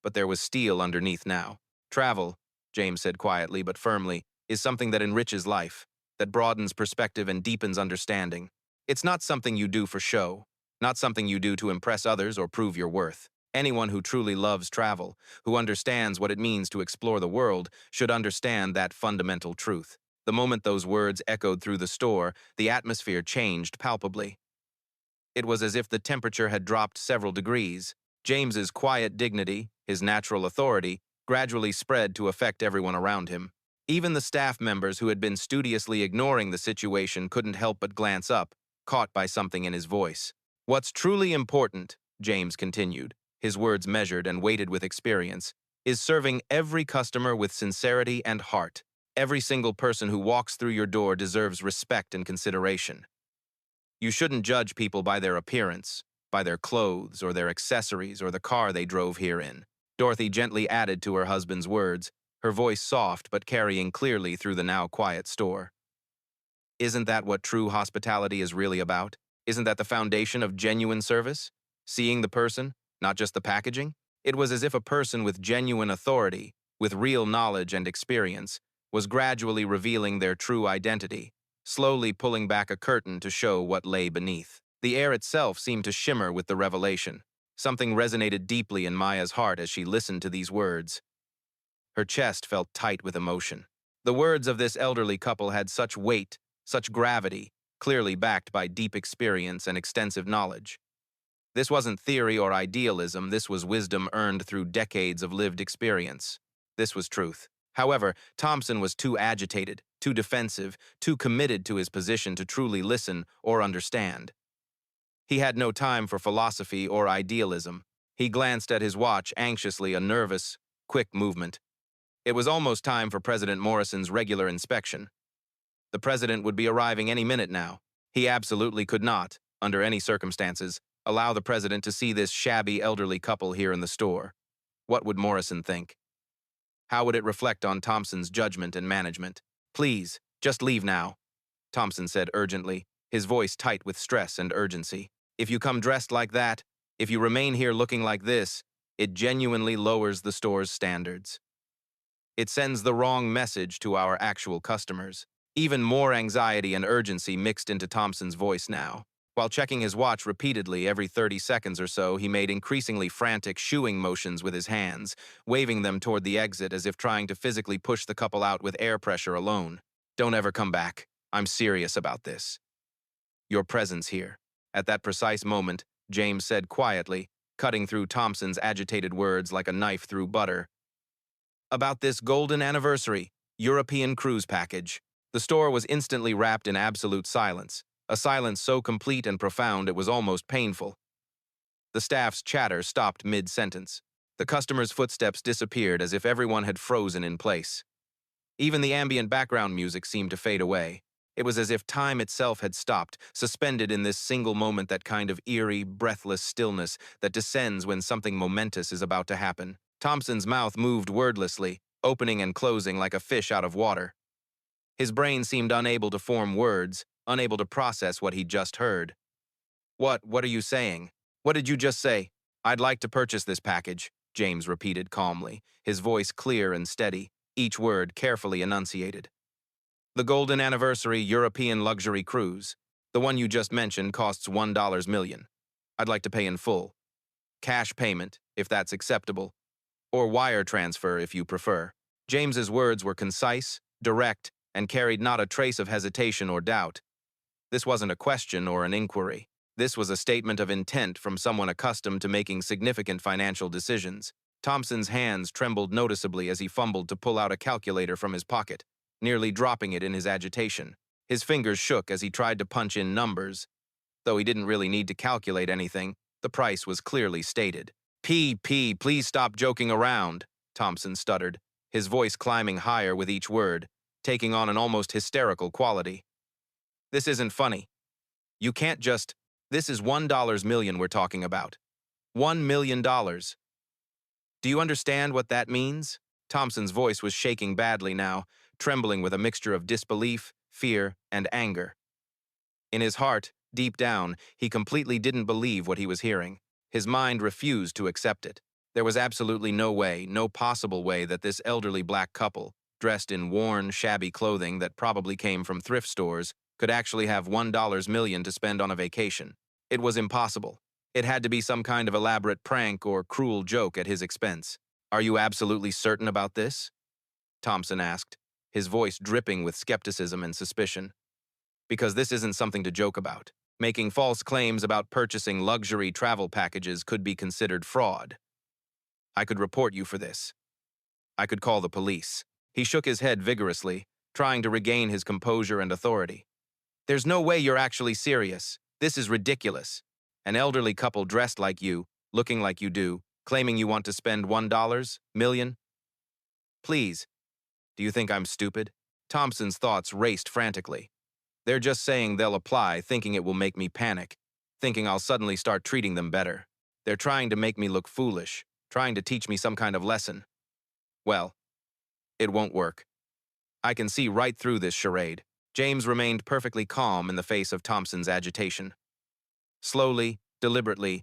but there was steel underneath now. Travel, James said quietly but firmly, is something that enriches life, that broadens perspective and deepens understanding. It's not something you do for show, not something you do to impress others or prove your worth. Anyone who truly loves travel, who understands what it means to explore the world, should understand that fundamental truth. The moment those words echoed through the store, the atmosphere changed palpably. It was as if the temperature had dropped several degrees. James's quiet dignity, his natural authority, gradually spread to affect everyone around him. Even the staff members who had been studiously ignoring the situation couldn't help but glance up, caught by something in his voice. What's truly important, James continued, his words measured and weighted with experience, is serving every customer with sincerity and heart. Every single person who walks through your door deserves respect and consideration. You shouldn't judge people by their appearance, by their clothes or their accessories or the car they drove here in. Dorothy gently added to her husband's words, her voice soft but carrying clearly through the now quiet store. Isn't that what true hospitality is really about? Isn't that the foundation of genuine service? Seeing the person, not just the packaging? It was as if a person with genuine authority, with real knowledge and experience, was gradually revealing their true identity, slowly pulling back a curtain to show what lay beneath. The air itself seemed to shimmer with the revelation. Something resonated deeply in Maya's heart as she listened to these words. Her chest felt tight with emotion. The words of this elderly couple had such weight, such gravity, clearly backed by deep experience and extensive knowledge. This wasn't theory or idealism, this was wisdom earned through decades of lived experience. This was truth. However, Thompson was too agitated, too defensive, too committed to his position to truly listen or understand. He had no time for philosophy or idealism. He glanced at his watch anxiously, a nervous, quick movement. It was almost time for President Morrison's regular inspection. The president would be arriving any minute now. He absolutely could not, under any circumstances, allow the president to see this shabby elderly couple here in the store. What would Morrison think? How would it reflect on Thompson's judgment and management? Please, just leave now, Thompson said urgently, his voice tight with stress and urgency. If you come dressed like that, if you remain here looking like this, it genuinely lowers the store's standards. It sends the wrong message to our actual customers. Even more anxiety and urgency mixed into Thompson's voice now. While checking his watch repeatedly every 30 seconds or so, he made increasingly frantic shooing motions with his hands, waving them toward the exit as if trying to physically push the couple out with air pressure alone. Don't ever come back. I'm serious about this. Your presence here. At that precise moment, James said quietly, cutting through Thompson's agitated words like a knife through butter. About this golden anniversary, European cruise package. The store was instantly wrapped in absolute silence, a silence so complete and profound it was almost painful. The staff's chatter stopped mid-sentence. The customers' footsteps disappeared as if everyone had frozen in place. Even the ambient background music seemed to fade away. It was as if time itself had stopped, suspended in this single moment, that kind of eerie, breathless stillness that descends when something momentous is about to happen. Thompson's mouth moved wordlessly, opening and closing like a fish out of water. His brain seemed unable to form words, unable to process what he'd just heard. What are you saying? What did you just say? I'd like to purchase this package, James repeated calmly, his voice clear and steady, each word carefully enunciated. The Golden Anniversary European Luxury Cruise. The one you just mentioned costs $1 million. I'd like to pay in full. Cash payment, if that's acceptable, or wire transfer if you prefer. James's words were concise, direct, and carried not a trace of hesitation or doubt. This wasn't a question or an inquiry. This was a statement of intent from someone accustomed to making significant financial decisions. Thompson's hands trembled noticeably as he fumbled to pull out a calculator from his pocket, nearly dropping it in his agitation. His fingers shook as he tried to punch in numbers. Though he didn't really need to calculate anything, the price was clearly stated. Please stop joking around, Thompson stuttered, his voice climbing higher with each word, taking on an almost hysterical quality. This isn't funny. You can't just... This is $1 million we're talking about. $1 million. Do you understand what that means? Thompson's voice was shaking badly now, trembling with a mixture of disbelief, fear, and anger. In his heart, deep down, he completely didn't believe what he was hearing. His mind refused to accept it. There was absolutely no way, no possible way that this elderly black couple, dressed in worn, shabby clothing that probably came from thrift stores, could actually have $1 million to spend on a vacation. It was impossible. It had to be some kind of elaborate prank or cruel joke at his expense. Are you absolutely certain about this? Thompson asked, his voice dripping with skepticism and suspicion. Because this isn't something to joke about. Making false claims about purchasing luxury travel packages could be considered fraud. I could report you for this. I could call the police. He shook his head vigorously, trying to regain his composure and authority. There's no way you're actually serious. This is ridiculous. An elderly couple dressed like you, looking like you do, claiming you want to spend $1 million? Please. Do you think I'm stupid? Thompson's thoughts raced frantically. They're just saying they'll apply, thinking it will make me panic, thinking I'll suddenly start treating them better. They're trying to make me look foolish, trying to teach me some kind of lesson. Well, it won't work. I can see right through this charade. James remained perfectly calm in the face of Thompson's agitation. Slowly, deliberately,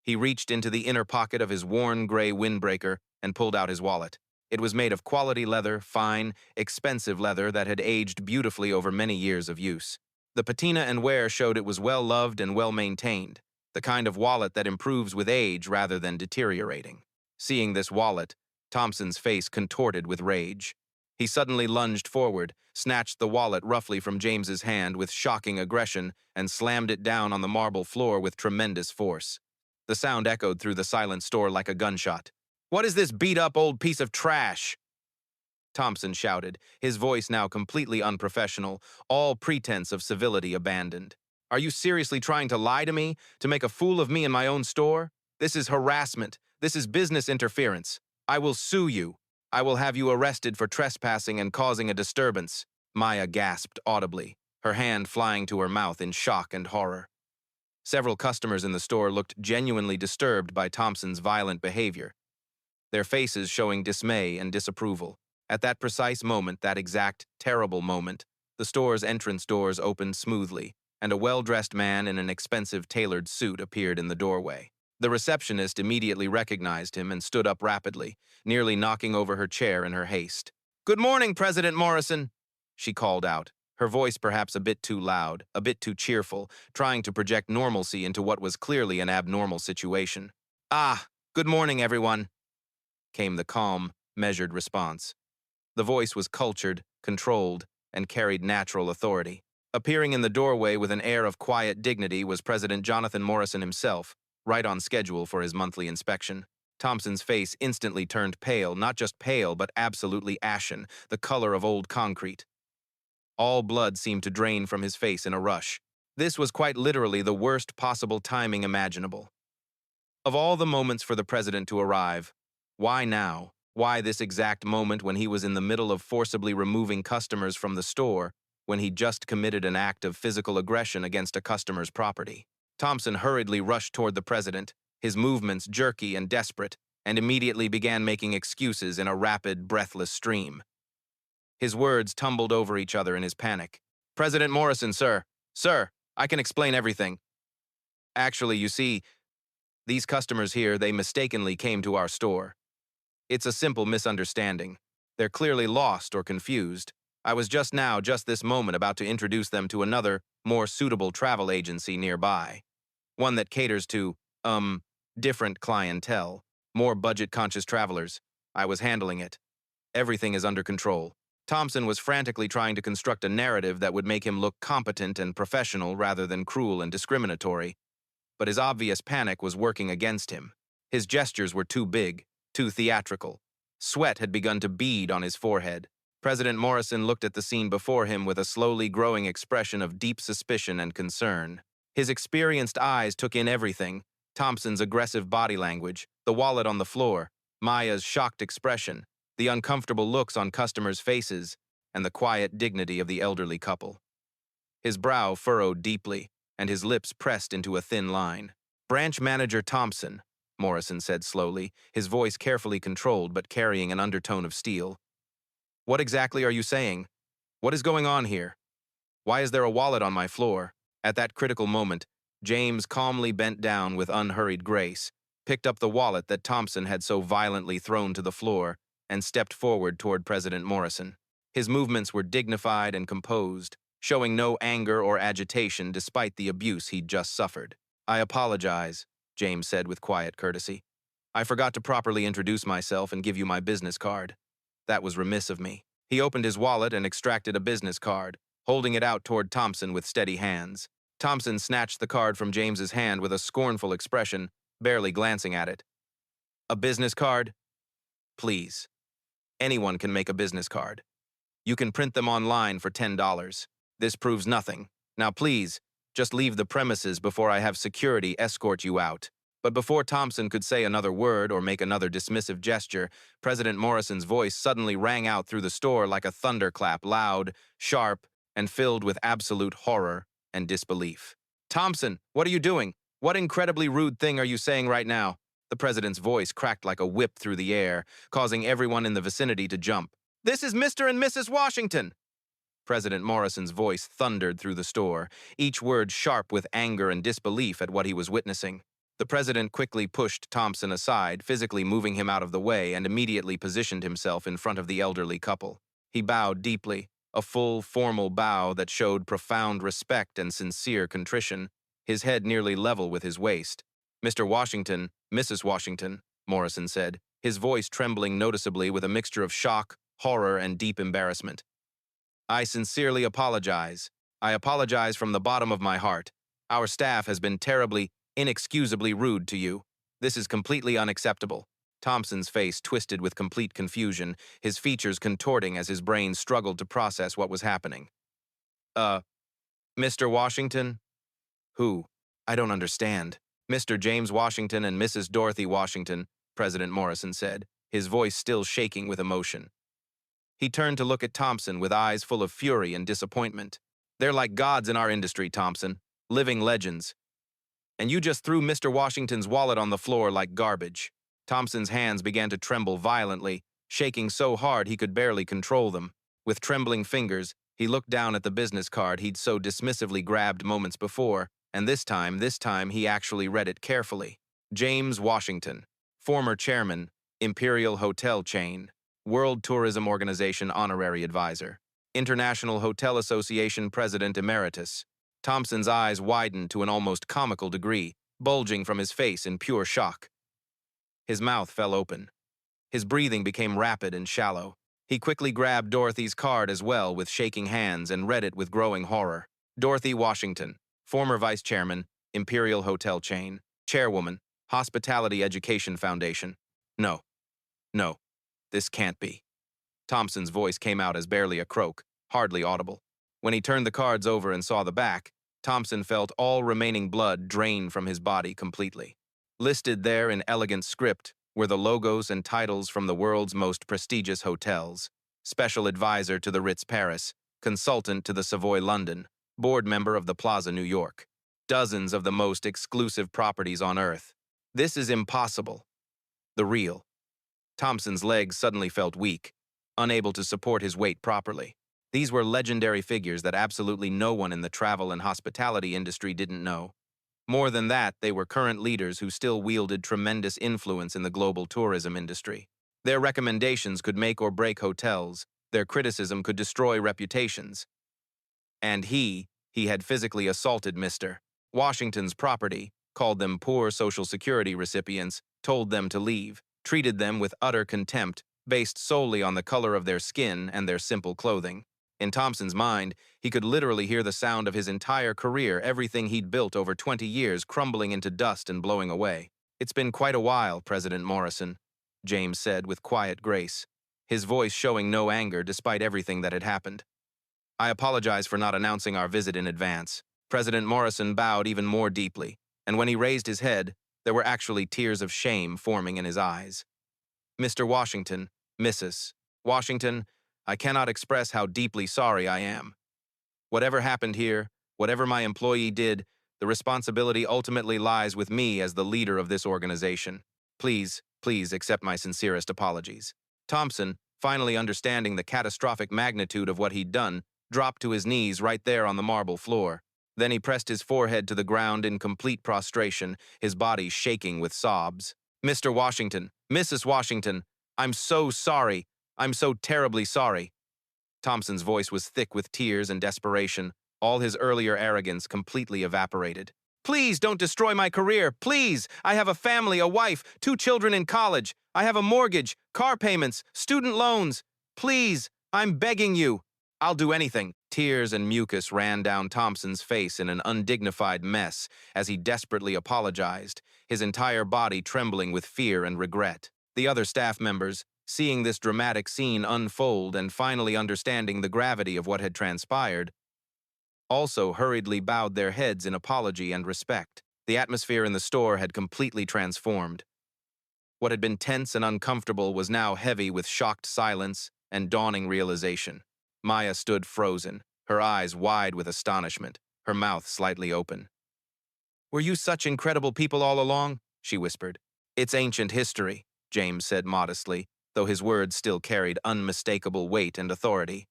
he reached into the inner pocket of his worn gray windbreaker and pulled out his wallet. It was made of quality leather, fine, expensive leather that had aged beautifully over many years of use. The patina and wear showed it was well-loved and well-maintained, the kind of wallet that improves with age rather than deteriorating. Seeing this wallet, Thompson's face contorted with rage. He suddenly lunged forward, snatched the wallet roughly from James's hand with shocking aggression, and slammed it down on the marble floor with tremendous force. The sound echoed through the silent store like a gunshot. What is this beat-up old piece of trash? Thompson shouted, his voice now completely unprofessional, all pretense of civility abandoned. Are you seriously trying to lie to me, to make a fool of me in my own store? This is harassment. This is business interference. I will sue you. I will have you arrested for trespassing and causing a disturbance. Maya gasped audibly, her hand flying to her mouth in shock and horror. Several customers in the store looked genuinely disturbed by Thompson's violent behavior, their faces showing dismay and disapproval. At that precise moment, that exact, terrible moment, the store's entrance doors opened smoothly, and a well-dressed man in an expensive tailored suit appeared in the doorway. The receptionist immediately recognized him and stood up rapidly, nearly knocking over her chair in her haste. "Good morning, President Morrison," she called out, her voice perhaps a bit too loud, a bit too cheerful, trying to project normalcy into what was clearly an abnormal situation. "Ah, good morning, everyone," came the calm, measured response. The voice was cultured, controlled, and carried natural authority. Appearing in the doorway with an air of quiet dignity was President Jonathan Morrison himself, right on schedule for his monthly inspection. Thompson's face instantly turned pale, not just pale, but absolutely ashen, the color of old concrete. All blood seemed to drain from his face in a rush. This was quite literally the worst possible timing imaginable. Of all the moments for the president to arrive, why now? Why this exact moment when he was in the middle of forcibly removing customers from the store, when he just committed an act of physical aggression against a customer's property? Thompson hurriedly rushed toward the president, his movements jerky and desperate, and immediately began making excuses in a rapid, breathless stream. His words tumbled over each other in his panic. "President Morrison, sir. Sir, I can explain everything." Actually, you see, these customers here, they mistakenly came to our store. It's a simple misunderstanding. They're clearly lost or confused. I was just this moment, about to introduce them to another, more suitable travel agency nearby. One that caters to, different clientele, more budget-conscious travelers. I was handling it. Everything is under control. Thompson was frantically trying to construct a narrative that would make him look competent and professional rather than cruel and discriminatory, but his obvious panic was working against him. His gestures were too big, too theatrical. Sweat had begun to bead on his forehead. President Morrison looked at the scene before him with a slowly growing expression of deep suspicion and concern. His experienced eyes took in everything: Thompson's aggressive body language, the wallet on the floor, Maya's shocked expression, the uncomfortable looks on customers' faces, and the quiet dignity of the elderly couple. His brow furrowed deeply, and his lips pressed into a thin line. "Branch Manager Thompson," Morrison said slowly, his voice carefully controlled but carrying an undertone of steel. "What exactly are you saying? What is going on here? Why is there a wallet on my floor?" At that critical moment, James calmly bent down with unhurried grace, picked up the wallet that Thompson had so violently thrown to the floor, and stepped forward toward President Morrison. His movements were dignified and composed, showing no anger or agitation despite the abuse he'd just suffered. "I apologize," James said with quiet courtesy. "I forgot to properly introduce myself and give you my business card. That was remiss of me." He opened his wallet and extracted a business card, holding it out toward Thompson with steady hands. Thompson snatched the card from James's hand with a scornful expression, barely glancing at it. "A business card? Please. Anyone can make a business card. You can print them online for $10. This proves nothing. Now please, just leave the premises before I have security escort you out." But before Thompson could say another word or make another dismissive gesture, President Morrison's voice suddenly rang out through the store like a thunderclap, loud, sharp, and filled with absolute horror and disbelief. "Thompson, what are you doing? What incredibly rude thing are you saying right now?" The president's voice cracked like a whip through the air, causing everyone in the vicinity to jump. "This is Mr. and Mrs. Washington!" President Morrison's voice thundered through the store, each word sharp with anger and disbelief at what he was witnessing. The president quickly pushed Thompson aside, physically moving him out of the way, and immediately positioned himself in front of the elderly couple. He bowed deeply, a full, formal bow that showed profound respect and sincere contrition, his head nearly level with his waist. "Mr. Washington, Mrs. Washington," Morrison said, his voice trembling noticeably with a mixture of shock, horror, and deep embarrassment. "I sincerely apologize. I apologize from the bottom of my heart. Our staff has been terribly, inexcusably rude to you. This is completely unacceptable." Thompson's face twisted with complete confusion, his features contorting as his brain struggled to process what was happening. Mr. Washington? Who? I don't understand." "Mr. James Washington and Mrs. Dorothy Washington," President Morrison said, his voice still shaking with emotion. He turned to look at Thompson with eyes full of fury and disappointment. "They're like gods in our industry, Thompson, living legends. And you just threw Mr. Washington's wallet on the floor like garbage." Thompson's hands began to tremble violently, shaking so hard he could barely control them. With trembling fingers, he looked down at the business card he'd so dismissively grabbed moments before, and this time he actually read it carefully. "James Washington, former chairman, Imperial Hotel Chain, World Tourism Organization Honorary Advisor, International Hotel Association President Emeritus." Thompson's eyes widened to an almost comical degree, bulging from his face in pure shock. His mouth fell open. His breathing became rapid and shallow. He quickly grabbed Dorothy's card as well with shaking hands and read it with growing horror. "Dorothy Washington, former vice chairman, Imperial Hotel Chain, chairwoman, Hospitality Education Foundation." No, this can't be." Thompson's voice came out as barely a croak, hardly audible. When he turned the cards over and saw the back, Thompson felt all remaining blood drain from his body completely. Listed there in elegant script were the logos and titles from the world's most prestigious hotels: special advisor to the Ritz Paris, consultant to the Savoy London, board member of the Plaza New York. Dozens of the most exclusive properties on Earth. This is impossible. The real. Thompson's legs suddenly felt weak, unable to support his weight properly. These were legendary figures that absolutely no one in the travel and hospitality industry didn't know. More than that, they were current leaders who still wielded tremendous influence in the global tourism industry. Their recommendations could make or break hotels, their criticism could destroy reputations. And he had physically assaulted Mr. Washington's property, called them poor Social Security recipients, told them to leave, treated them with utter contempt, based solely on the color of their skin and their simple clothing. In Thompson's mind, he could literally hear the sound of his entire career, everything he'd built over 20 years, crumbling into dust and blowing away. "It's been quite a while, President Morrison," James said with quiet grace, his voice showing no anger despite everything that had happened. "I apologize for not announcing our visit in advance." President Morrison bowed even more deeply, and when he raised his head, there were actually tears of shame forming in his eyes. "Mr. Washington, Mrs. Washington, I cannot express how deeply sorry I am. Whatever happened here, whatever my employee did, the responsibility ultimately lies with me as the leader of this organization. Please accept my sincerest apologies." Thompson, finally understanding the catastrophic magnitude of what he'd done, dropped to his knees right there on the marble floor. Then he pressed his forehead to the ground in complete prostration, his body shaking with sobs. "Mr. Washington, Mrs. Washington, I'm so sorry. I'm so terribly sorry." Thompson's voice was thick with tears and desperation, all his earlier arrogance completely evaporated. "Please don't destroy my career, please! I have a family, a wife, 2 children in college. I have a mortgage, car payments, student loans. Please, I'm begging you. I'll do anything." Tears and mucus ran down Thompson's face in an undignified mess as he desperately apologized, his entire body trembling with fear and regret. The other staff members, seeing this dramatic scene unfold and finally understanding the gravity of what had transpired, also hurriedly bowed their heads in apology and respect. The atmosphere in the store had completely transformed. What had been tense and uncomfortable was now heavy with shocked silence and dawning realization. Maya stood frozen, her eyes wide with astonishment, her mouth slightly open. "Were you such incredible people all along?" she whispered. "It's ancient history," James said modestly, though his words still carried unmistakable weight and authority.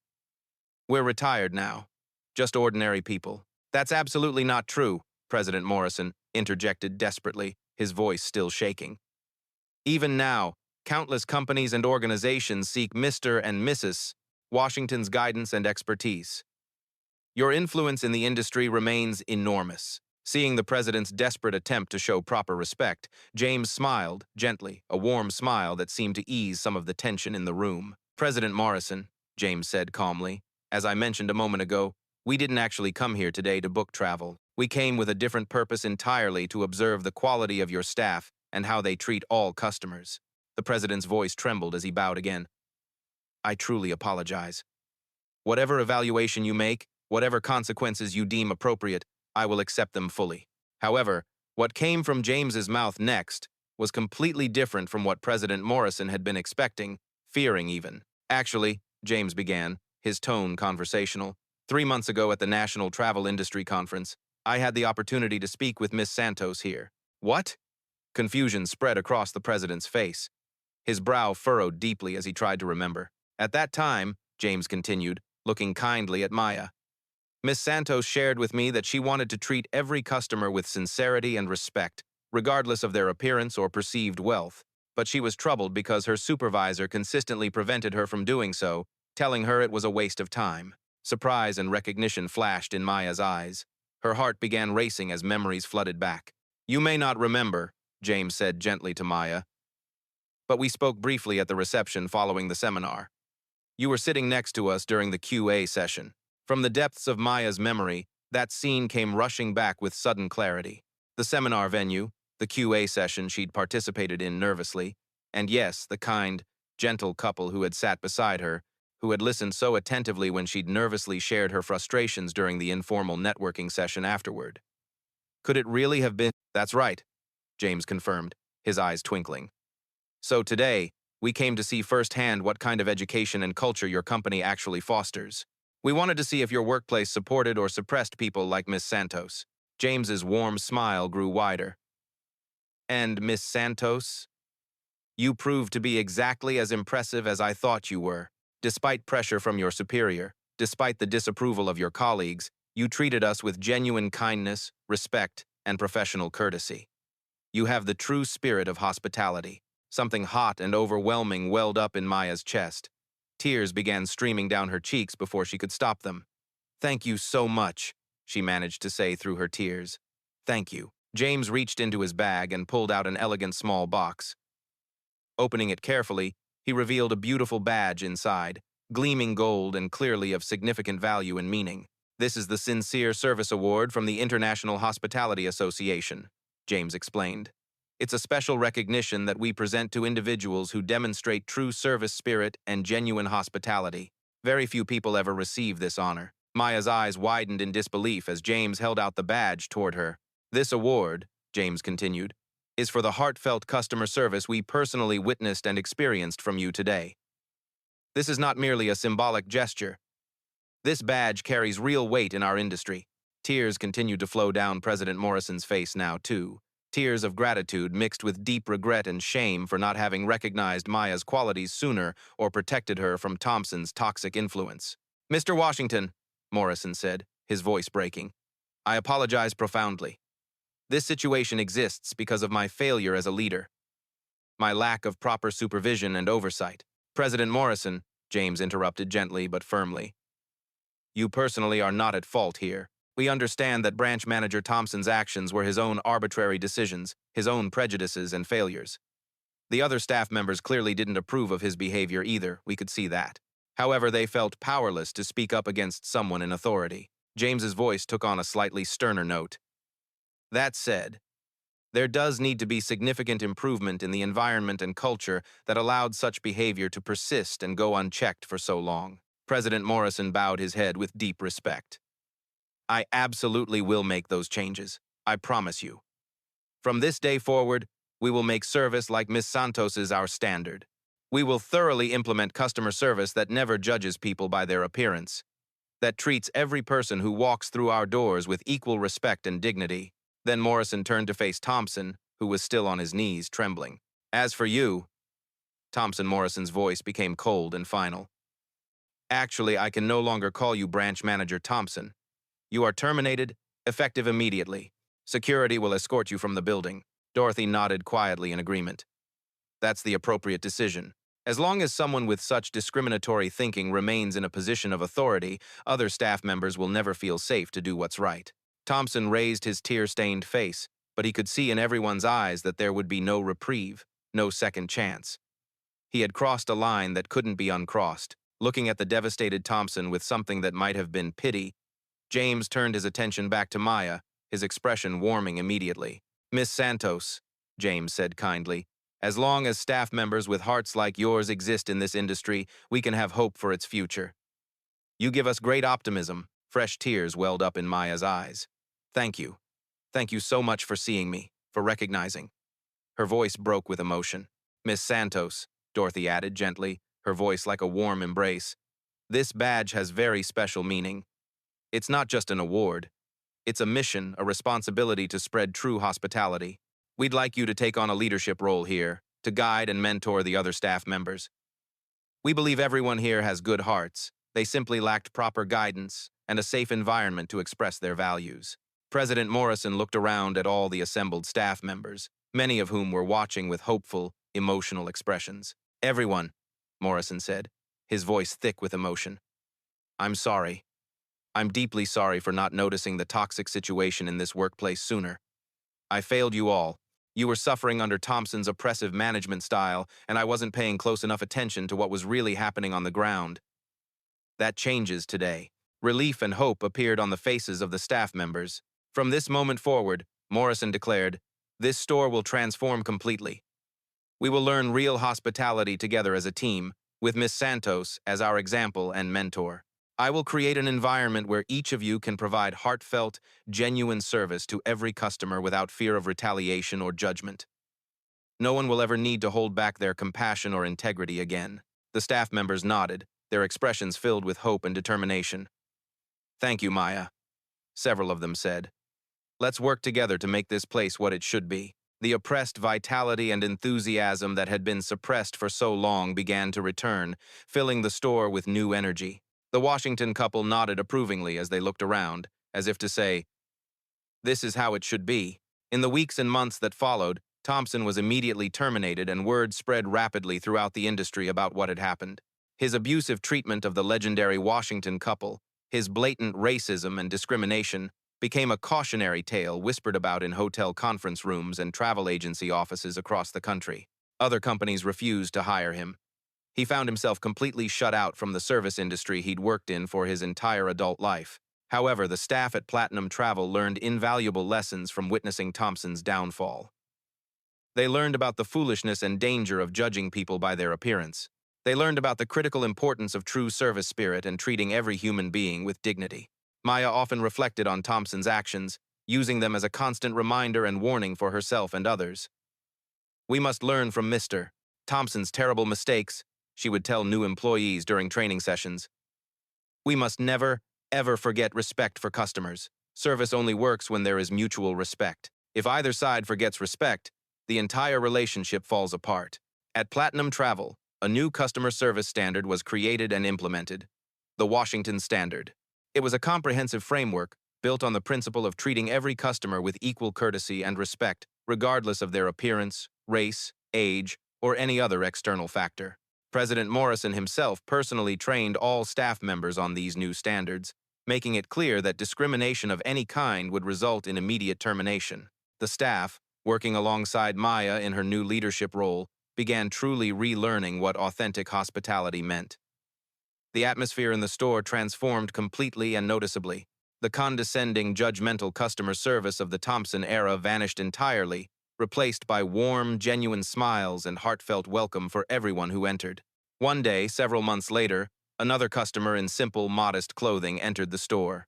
"We're retired now. Just ordinary people." "That's absolutely not true," President Morrison interjected desperately, his voice still shaking. "Even now, countless companies and organizations seek Mr. and Mrs. Washington's guidance and expertise. Your influence in the industry remains enormous." Seeing the president's desperate attempt to show proper respect, James smiled, gently, a warm smile that seemed to ease some of the tension in the room. "President Morrison," James said calmly, "as I mentioned a moment ago, we didn't actually come here today to book travel. We came with a different purpose entirely, to observe the quality of your staff and how they treat all customers." The president's voice trembled as he bowed again. "I truly apologize. Whatever evaluation you make, whatever consequences you deem appropriate, I will accept them fully." However, what came from James's mouth next was completely different from what President Morrison had been expecting, fearing even. "Actually," James began, his tone conversational, "3 months ago at the National Travel Industry Conference, I had the opportunity to speak with Miss Santos here." "What?" Confusion spread across the president's face. His brow furrowed deeply as he tried to remember. "At that time," James continued, looking kindly at Maya, "Miss Santos shared with me that she wanted to treat every customer with sincerity and respect, regardless of their appearance or perceived wealth. But she was troubled because her supervisor consistently prevented her from doing so, telling her it was a waste of time." Surprise and recognition flashed in Maya's eyes. Her heart began racing as memories flooded back. "You may not remember," James said gently to Maya, "but we spoke briefly at the reception following the seminar. You were sitting next to us during the QA session." From the depths of Maya's memory, that scene came rushing back with sudden clarity. The seminar venue, the QA session she'd participated in nervously, and yes, the kind, gentle couple who had sat beside her, who had listened so attentively when she'd nervously shared her frustrations during the informal networking session afterward. Could it really have been? "That's right," James confirmed, his eyes twinkling. "So today, we came to see firsthand what kind of education and culture your company actually fosters. We wanted to see if your workplace supported or suppressed people like Miss Santos." James's warm smile grew wider. "And Miss Santos? You proved to be exactly as impressive as I thought you were. Despite pressure from your superior, despite the disapproval of your colleagues, you treated us with genuine kindness, respect, and professional courtesy. You have the true spirit of hospitality. Something hot and overwhelming welled up in Maya's chest. Tears began streaming down her cheeks before she could stop them. "Thank you so much," she managed to say through her tears. "Thank you." James reached into his bag and pulled out an elegant small box. Opening it carefully, he revealed a beautiful badge inside, gleaming gold and clearly of significant value and meaning. "This is the Sincere Service Award from the International Hospitality Association," James explained. "It's a special recognition that we present to individuals who demonstrate true service spirit and genuine hospitality. Very few people ever receive this honor." Maya's eyes widened in disbelief as James held out the badge toward her. "This award," James continued, "is for the heartfelt customer service we personally witnessed and experienced from you today. This is not merely a symbolic gesture. This badge carries real weight in our industry." Tears continued to flow down President Morrison's face now, too. Tears of gratitude mixed with deep regret and shame for not having recognized Maya's qualities sooner or protected her from Thompson's toxic influence. "Mr. Washington," Morrison said, his voice breaking, "I apologize profoundly. This situation exists because of my failure as a leader. My lack of proper supervision and oversight." "President Morrison," James interrupted gently but firmly, "you personally are not at fault here. We understand that Branch Manager Thompson's actions were his own arbitrary decisions, his own prejudices and failures. The other staff members clearly didn't approve of his behavior either, we could see that. However, they felt powerless to speak up against someone in authority." James's voice took on a slightly sterner note. "That said, there does need to be significant improvement in the environment and culture that allowed such behavior to persist and go unchecked for so long." President Morrison bowed his head with deep respect. "I absolutely will make those changes. I promise you. From this day forward, we will make service like Miss Santos's our standard. We will thoroughly implement customer service that never judges people by their appearance, that treats every person who walks through our doors with equal respect and dignity." Then Morrison turned to face Thompson, who was still on his knees, trembling. "As for you," Morrison's voice became cold and final. "Actually, I can no longer call you Branch Manager Thompson. You are terminated, effective immediately. Security will escort you from the building." Dorothy nodded quietly in agreement. "That's the appropriate decision. As long as someone with such discriminatory thinking remains in a position of authority, other staff members will never feel safe to do what's right." Thompson raised his tear-stained face, but he could see in everyone's eyes that there would be no reprieve, no second chance. He had crossed a line that couldn't be uncrossed. Looking at the devastated Thompson with something that might have been pity, James turned his attention back to Maya, his expression warming immediately. "Miss Santos," James said kindly, "as long as staff members with hearts like yours exist in this industry, we can have hope for its future. You give us great optimism." Fresh tears welled up in Maya's eyes. "Thank you. Thank you so much for seeing me, for recognizing." Her voice broke with emotion. "Miss Santos," Dorothy added gently, her voice like a warm embrace, "this badge has very special meaning. It's not just an award. It's a mission, a responsibility to spread true hospitality. We'd like you to take on a leadership role here, to guide and mentor the other staff members. We believe everyone here has good hearts. They simply lacked proper guidance and a safe environment to express their values." President Morrison looked around at all the assembled staff members, many of whom were watching with hopeful, emotional expressions. "Everyone," Morrison said, his voice thick with emotion, "I'm sorry. I'm deeply sorry for not noticing the toxic situation in this workplace sooner. I failed you all. You were suffering under Thompson's oppressive management style, and I wasn't paying close enough attention to what was really happening on the ground. That changes today." Relief and hope appeared on the faces of the staff members. "From this moment forward," Morrison declared, "this store will transform completely. We will learn real hospitality together as a team, with Miss Santos as our example and mentor. I will create an environment where each of you can provide heartfelt, genuine service to every customer without fear of retaliation or judgment. No one will ever need to hold back their compassion or integrity again." The staff members nodded, their expressions filled with hope and determination. "Thank you, Maya," several of them said. "Let's work together to make this place what it should be." The oppressed vitality and enthusiasm that had been suppressed for so long began to return, filling the store with new energy. The Washington couple nodded approvingly as they looked around, as if to say, This is how it should be. In the weeks and months that followed, Thompson was immediately terminated and word spread rapidly throughout the industry about what had happened. His abusive treatment of the legendary Washington couple, his blatant racism and discrimination, became a cautionary tale whispered about in hotel conference rooms and travel agency offices across the country. Other companies refused to hire him. He found himself completely shut out from the service industry he'd worked in for his entire adult life. However, the staff at Platinum Travel learned invaluable lessons from witnessing Thompson's downfall. They learned about the foolishness and danger of judging people by their appearance. They learned about the critical importance of true service spirit and treating every human being with dignity. Maya often reflected on Thompson's actions, using them as a constant reminder and warning for herself and others. "We must learn from Mr. Thompson's terrible mistakes," she would tell new employees during training sessions. "We must never, ever forget respect for customers. Service only works when there is mutual respect. If either side forgets respect, the entire relationship falls apart." At Platinum Travel, a new customer service standard was created and implemented, the Washington Standard. It was a comprehensive framework built on the principle of treating every customer with equal courtesy and respect, regardless of their appearance, race, age, or any other external factor. President Morrison himself personally trained all staff members on these new standards, making it clear that discrimination of any kind would result in immediate termination. The staff, working alongside Maya in her new leadership role, began truly relearning what authentic hospitality meant. The atmosphere in the store transformed completely and noticeably. The condescending, judgmental customer service of the Thompson era vanished entirely, replaced by warm, genuine smiles and heartfelt welcome for everyone who entered. One day, several months later, another customer in simple, modest clothing entered the store.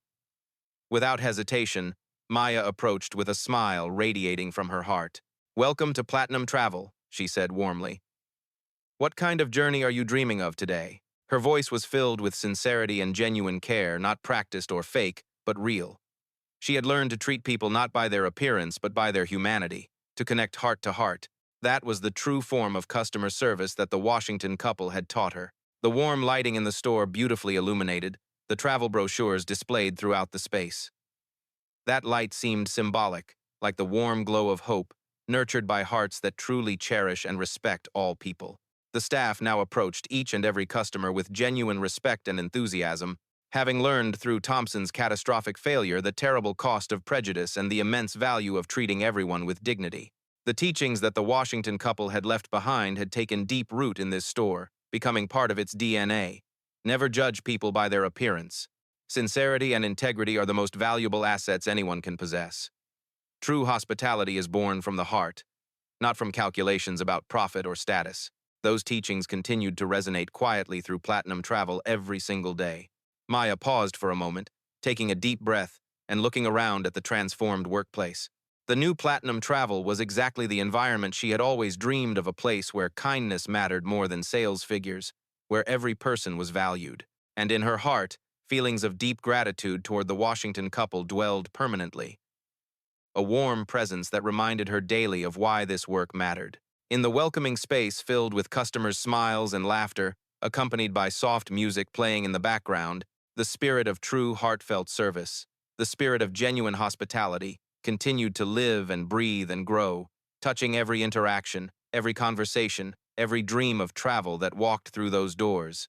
Without hesitation, Maya approached with a smile radiating from her heart. "Welcome to Platinum Travel," she said warmly. "What kind of journey are you dreaming of today?" Her voice was filled with sincerity and genuine care, not practiced or fake, but real. She had learned to treat people not by their appearance, but by their humanity, to connect heart to heart. That was the true form of customer service that the Washington couple had taught her. The warm lighting in the store beautifully illuminated, the travel brochures displayed throughout the space. That light seemed symbolic, like the warm glow of hope, nurtured by hearts that truly cherish and respect all people. The staff now approached each and every customer with genuine respect and enthusiasm, having learned through Thompson's catastrophic failure the terrible cost of prejudice and the immense value of treating everyone with dignity. The teachings that the Washington couple had left behind had taken deep root in this store, becoming part of its DNA. Never judge people by their appearance. Sincerity and integrity are the most valuable assets anyone can possess. True hospitality is born from the heart, not from calculations about profit or status. Those teachings continued to resonate quietly through Platinum Travel every single day. Maya paused for a moment, taking a deep breath and looking around at the transformed workplace. The new Platinum Travel was exactly the environment she had always dreamed of, a place where kindness mattered more than sales figures, where every person was valued. And in her heart, feelings of deep gratitude toward the Washington couple dwelled permanently. A warm presence that reminded her daily of why this work mattered. In the welcoming space filled with customers' smiles and laughter, accompanied by soft music playing in the background, the spirit of true heartfelt service, the spirit of genuine hospitality, continued to live and breathe and grow, touching every interaction, every conversation, every dream of travel that walked through those doors.